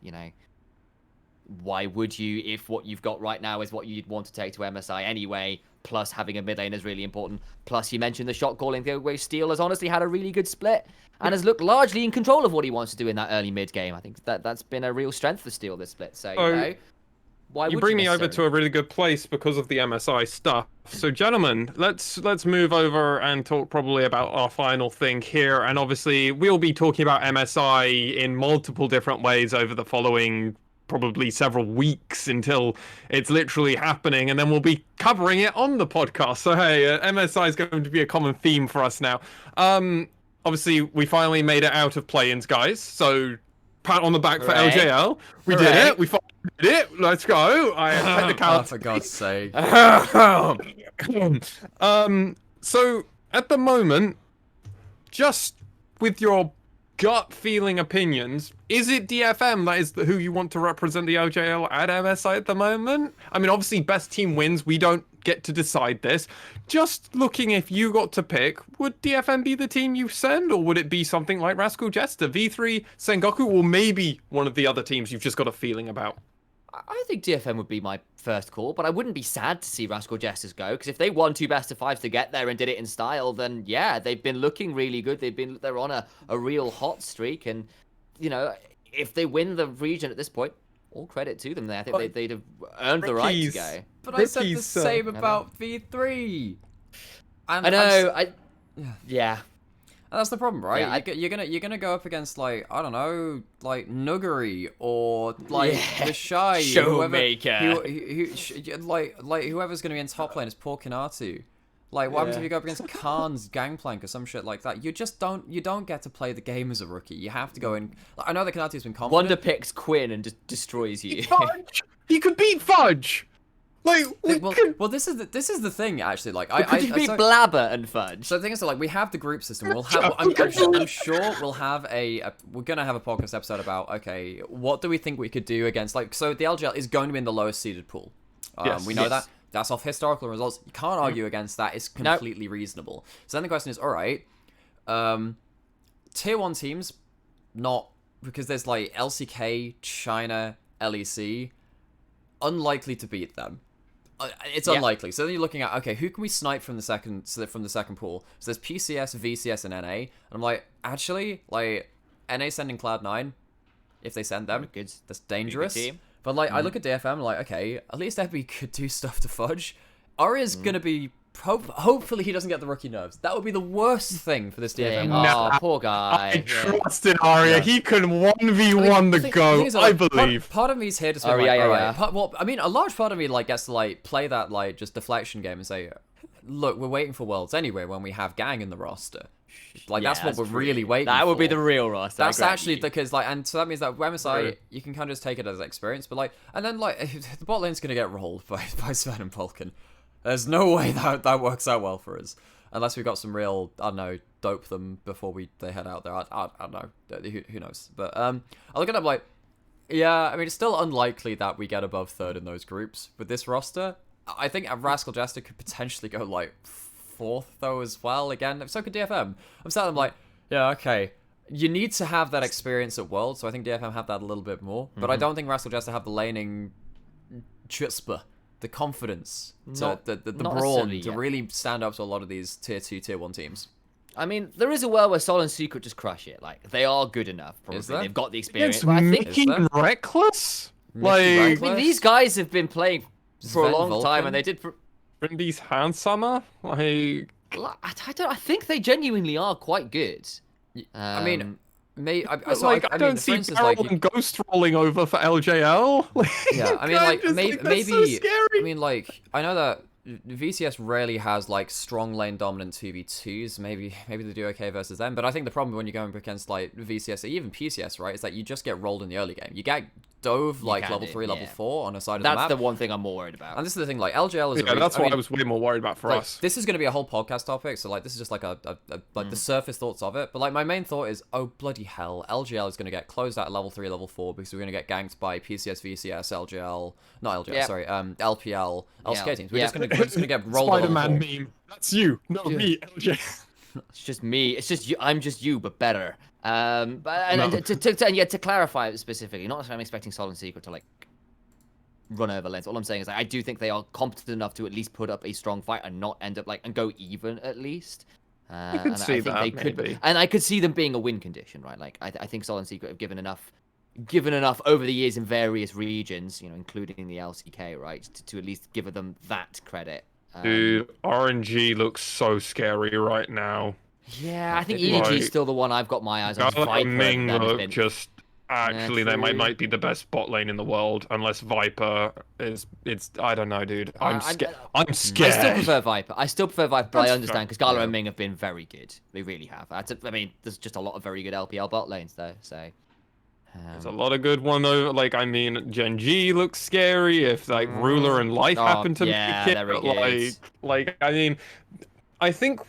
Why would you, if what you've got right now is what you'd want to take to MSI anyway, plus having a mid lane is really important, plus you mentioned the shot calling thing, where Steel has honestly had a really good split and has looked largely in control of what he wants to do in that early mid game. I think that's been a real strength for Steel this split. So, why would you bring me over to a really good place because of the MSI stuff. So, gentlemen, let's move over and talk probably about our final thing here. And obviously, we'll be talking about MSI in multiple different ways over the following probably several weeks until it's literally happening, and then we'll be covering it on the podcast. So hey, MSI is going to be a common theme for us now. Obviously we finally made it out of play-ins, guys, so pat on the back for LJL. We did it. We finally did it. Let's go. Oh, for God's sake. So, at the moment, just with your 10 minutes gut feeling opinions, is it DFM that is who you want to represent the LJL at MSI at the moment? I mean, obviously, best team wins. We don't get to decide this. Just looking, if you got to pick, would DFM be the team you send, or would it be something like Rascal Jester, V3, Sengoku, or maybe one of the other teams you've just got a feeling about? I think DFM would be my first call, but I wouldn't be sad to see Rascal Jesters go, because if they won 2 best of 5s to get there and did it in style, then yeah, they've been looking really good. They're on a real hot streak, and you know, if they win the region at this point, all credit to them there. I think they'd have earned the right to go. But I said the same about V3. I know. Yeah. And that's the problem, right? Yeah, you're gonna go up against, like, I don't know, like Nuggery or like the Shy Showmaker. like whoever's gonna be in top lane is poor Kanatu. Like, what happens if you go up against Khan's Gangplank or some shit like that? You don't get to play the game as a rookie. You have to go in. Like, I know that Kanatu's been confident. Wonder picks Quinn and just destroys you. Fudge! He could beat Fudge. Like, well, this is the thing, actually. Like, could you beat Blabber and Fudge? So the thing is, like, we have the group system. We'll have. I'm sure we'll have we're gonna have a podcast episode about, okay, what do we think we could do against, like, so the LGL is going to be in the lowest seeded pool. We know that. That's off historical results. You can't argue against that. It's completely reasonable. So then the question is, all right, tier 1 teams, not, because there's like LCK, China, LEC, unlikely to beat them. It's unlikely. So then you're looking at, okay, who can we snipe from the second pool? So there's PCS, VCS, and NA. And I'm like, actually, like, NA sending Cloud9, if they send them, that's dangerous. But like, I look at DFM, like, okay, at least Epi could do stuff to Fudge. Aria's gonna be, hopefully he doesn't get the rookie nerves. That would be the worst thing for this DFM. Oh, poor guy. I trusted Aria. He could 1v1 the go, I believe. Part of me's here to say, well, I mean, a large part of me, like, gets to, like, play that, like, just deflection game and say, look, we're waiting for Worlds anyway when we have Gang in the roster. Like, that's what we're really waiting for. That would be the real roster. That's actually because, like, and so that means that MSI, you can kind of just take it as experience, but, like, and then, like, the bot lane's going to get rolled by Sven and Polken. There's no way that works out well for us. Unless we've got some real, I don't know, dope them before they head out there. I don't know. Who knows? But, I look at it like, yeah, I mean, it's still unlikely that we get above 3rd in those groups. With this roster, I think a Rascal Jester could potentially go, like, 4th, though, as well. Again, so could DFM. I'm starting, like, yeah, okay. You need to have that experience at World, so I think DFM have that a little bit more. But I don't think Rascal Jester have the laning chutzpah, the confidence, the brawn to really stand up to a lot of these tier 2, tier 1 teams. I mean, there is a world where Sol and Secret just crush it. Like, they are good enough. Probably. They've got the experience. It's Mickey and Reckless? I mean, these guys have been playing for a long time, and they did... Brindy's Handsummer? Like... I think they genuinely are quite good. I mean... I don't see Carol and Ghost rolling over for LJL. Yeah, I mean, like, maybe so scary. I mean, like, I know that VCS rarely has, like, strong lane dominant 2v2s. Maybe they do okay versus them. But I think the problem when you're going against, like, VCS, or even PCS, right, is that you just get rolled in the early game. You get dove, like, level 3, level 4 on a side of the map. That's the one thing I'm more worried about. And this is the thing, like, LJL is that's what I was way more worried about for us. This is going to be a whole podcast topic, so, like, this is just, like, the surface thoughts of it. But, like, my main thought is, oh, bloody hell, LJL is going to get closed out at level 3, level 4, because we're going to get ganked by PCS, VCS, LPL, LCK teams. We're just going to get rolled. Spider-Man meme. That's you, not me, LJ. It's just me. It's just you. I'm just you, but better. To clarify specifically, not that I'm expecting Sol and Secret to, like, run over lanes. All I'm saying is, like, I do think they are competent enough to at least put up a strong fight and not end up, like, and go even at least. I could see that, maybe. And I could see them being a win condition, right? Like, I think Sol and Secret have given enough over the years in various regions, you know, including the LCK, right, to at least give them that credit. Dude, RNG looks so scary right now. Yeah, I think EG is still the one I've got my eyes on. Viper Ming look just... Actually, they might be the best bot lane in the world, unless Viper is... I don't know, dude. I'm scared. I still prefer Viper. But I understand, because Gala and Ming have been very good. They really have. I mean, there's just a lot of very good LPL bot lanes, though, so... There's a lot of good one over, like, I mean, Gen G looks scary if, like, Ruler and Life happen to make it. Like, I mean, I think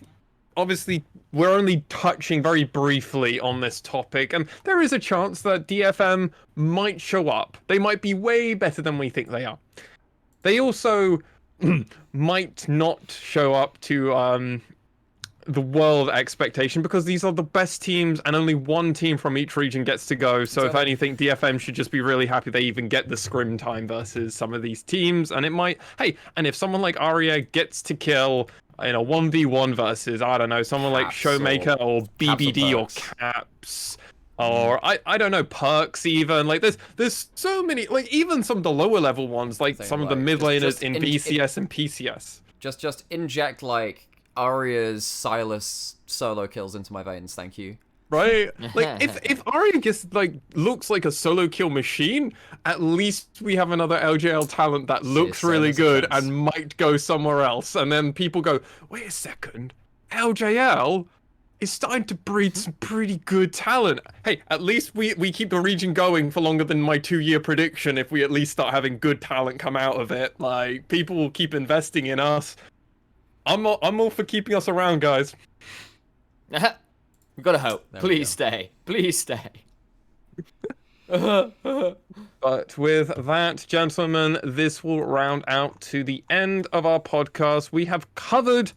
obviously we're only touching very briefly on this topic, and there is a chance that DFM might show up. They might be way better than we think they are. They also might not show up to the world expectation, because these are the best teams and only one team from each region gets to go. So if anything, DFM should just be really happy they even get the scrim time versus some of these teams. And it might, hey, and if someone like Aria gets to kill in a 1v1 versus, I don't know, someone like Showmaker or BBD or Caps, or I don't know, Perks even, like there's so many, like even some of the lower level ones, like some of the mid laners in BCS and PCS. Just inject like Aria's Silas solo kills into my veins, thank you. Right? Like if Aria just like looks like a solo kill machine, at least we have another LJL talent that looks really good and might go somewhere else. And then people go, wait a second, LJL is starting to breed some pretty good talent. Hey, at least we keep the region going for longer than my 2-year prediction if we at least start having good talent come out of it. Like, people will keep investing in us. I'm all for keeping us around, guys. We've got to hope. Please stay. Please stay. But with that, gentlemen, this will round out to the end of our podcast. We have covered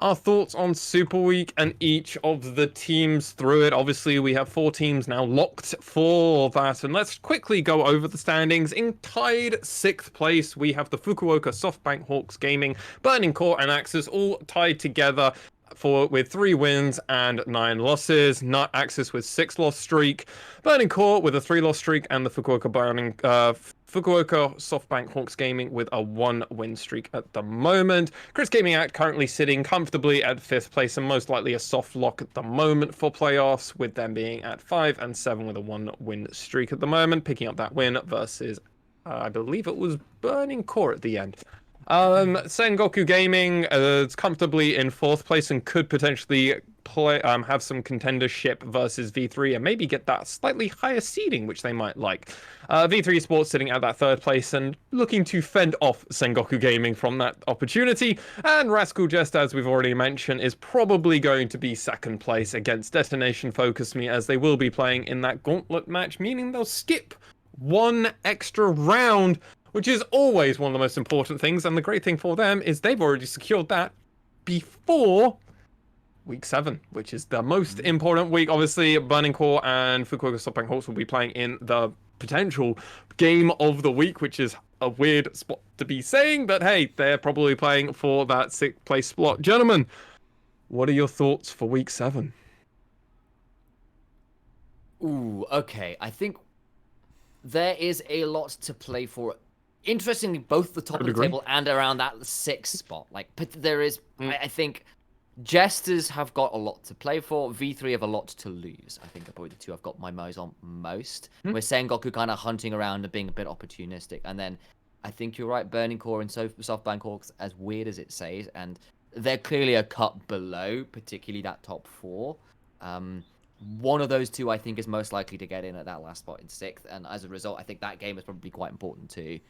our thoughts on Super Week and each of the teams through it. Obviously, we have 4 teams now locked for that. And let's quickly go over the standings. In tied 6th place, we have the Fukuoka SoftBank Hawks Gaming, Burning Core, and AXIZ all tied together with 3 wins and 9 losses. Not AXIZ with 6-loss streak, Burning Core with a 3-loss streak, and the Fukuoka SoftBank Hawks Gaming with a 1-win streak at the moment. Chris Gaming Act currently sitting comfortably at 5th place and most likely a soft lock at the moment for playoffs, with them being at 5 and 7 with a 1-win streak at the moment, picking up that win versus I believe it was Burning Core at the end. Sengoku Gaming is comfortably in 4th place and could potentially have some contendership versus V3 and maybe get that slightly higher seeding, which they might like. V3 Sports sitting at that 3rd place and looking to fend off Sengoku Gaming from that opportunity. And Rascal Jest, as we've already mentioned, is probably going to be 2nd place against Destination Focus Me, as they will be playing in that gauntlet match, meaning they'll skip 1 extra round, which is always one of the most important things. And the great thing for them is they've already secured that before week 7, which is the most important week. Obviously, Burning Core and Fukuoka SoftBank Hawks will be playing in the potential game of the week, which is a weird spot to be saying, but hey, they're probably playing for that 6th place slot. Gentlemen, what are your thoughts for week 7? Ooh, okay. I think there is a lot to play for. Interestingly, both the top of the table and around that 6th spot. Like, but there is, I think, Jesters have got a lot to play for. V3 have a lot to lose. I think are probably the 2 I've got my eyes on most. We're Sengoku kind of hunting around and being a bit opportunistic. And then I think you're right, Burning Core and SoftBank Hawks, as weird as it says, and they're clearly a cut below, particularly that top 4. One of those 2, I think, is most likely to get in at that last spot in 6th. And as a result, I think that game is probably quite important too.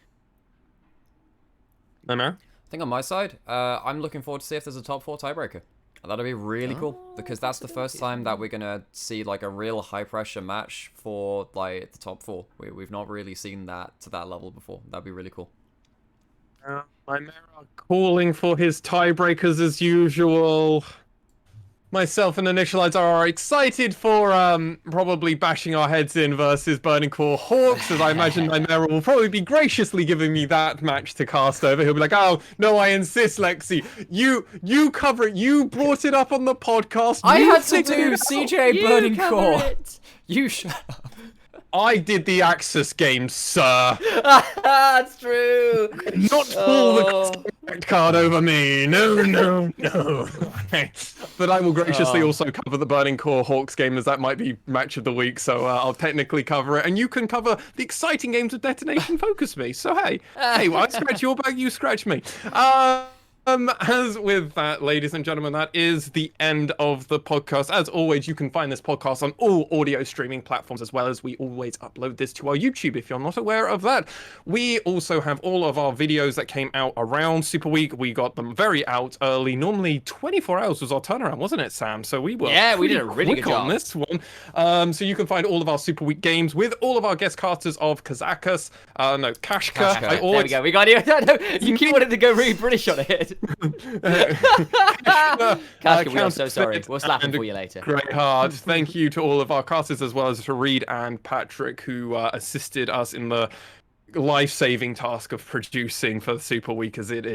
Nymaera? I think on my side, I'm looking forward to see if there's a top 4 tiebreaker. That'd be really cool, because that's the first time that we're gonna see like a real high pressure match for like the top 4. We've not really seen that to that level before. That'd be really cool. Nymaera calling for his tiebreakers as usual. Myself and Initialize are excited for probably bashing our heads in versus Burning Core Hawks, as I imagine Nymaera will probably be graciously giving me that match to cast over. He'll be like, oh, no, I insist, Lexi. You cover it. You brought it up on the podcast. I had to do CJ Burning Core. You shut up. I did the Axis game, sir. That's true. Not pull the contact card over me. No. But I will graciously also cover the Burning Core Hawks game, as that might be match of the week. So I'll technically cover it, and you can cover the exciting games of Detonation Focus Me. So hey, I scratch your back, you scratch me. As with that, ladies and gentlemen, that is the end of the podcast. As always, you can find this podcast on all audio streaming platforms, as well as we always upload this to our YouTube if you're not aware of that. We also have all of our videos that came out around Super Week. We got them very out early. Normally 24 hours was our turnaround, wasn't it, Sam? So we were we did a really good job on this one. So you can find all of our Super Week games with all of our guest casters of Kashka. There we go. We got you. No, you keep wanting to go really British on it. Kashka, we are so sorry. We'll slap him for you later. Great heart. Thank you to all of our casters, as well as to Reed and Patrick, who assisted us in the life-saving task of producing for the Super Week, as it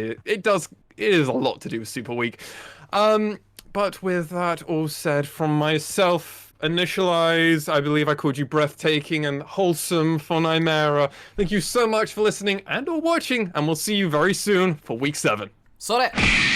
is a lot to do with Super Week. But with that all said, from myself, Initialize, I believe I called you breathtaking and wholesome for Nymaera. Thank you so much for listening and or watching, and we'll see you very soon for week 7. Sort it.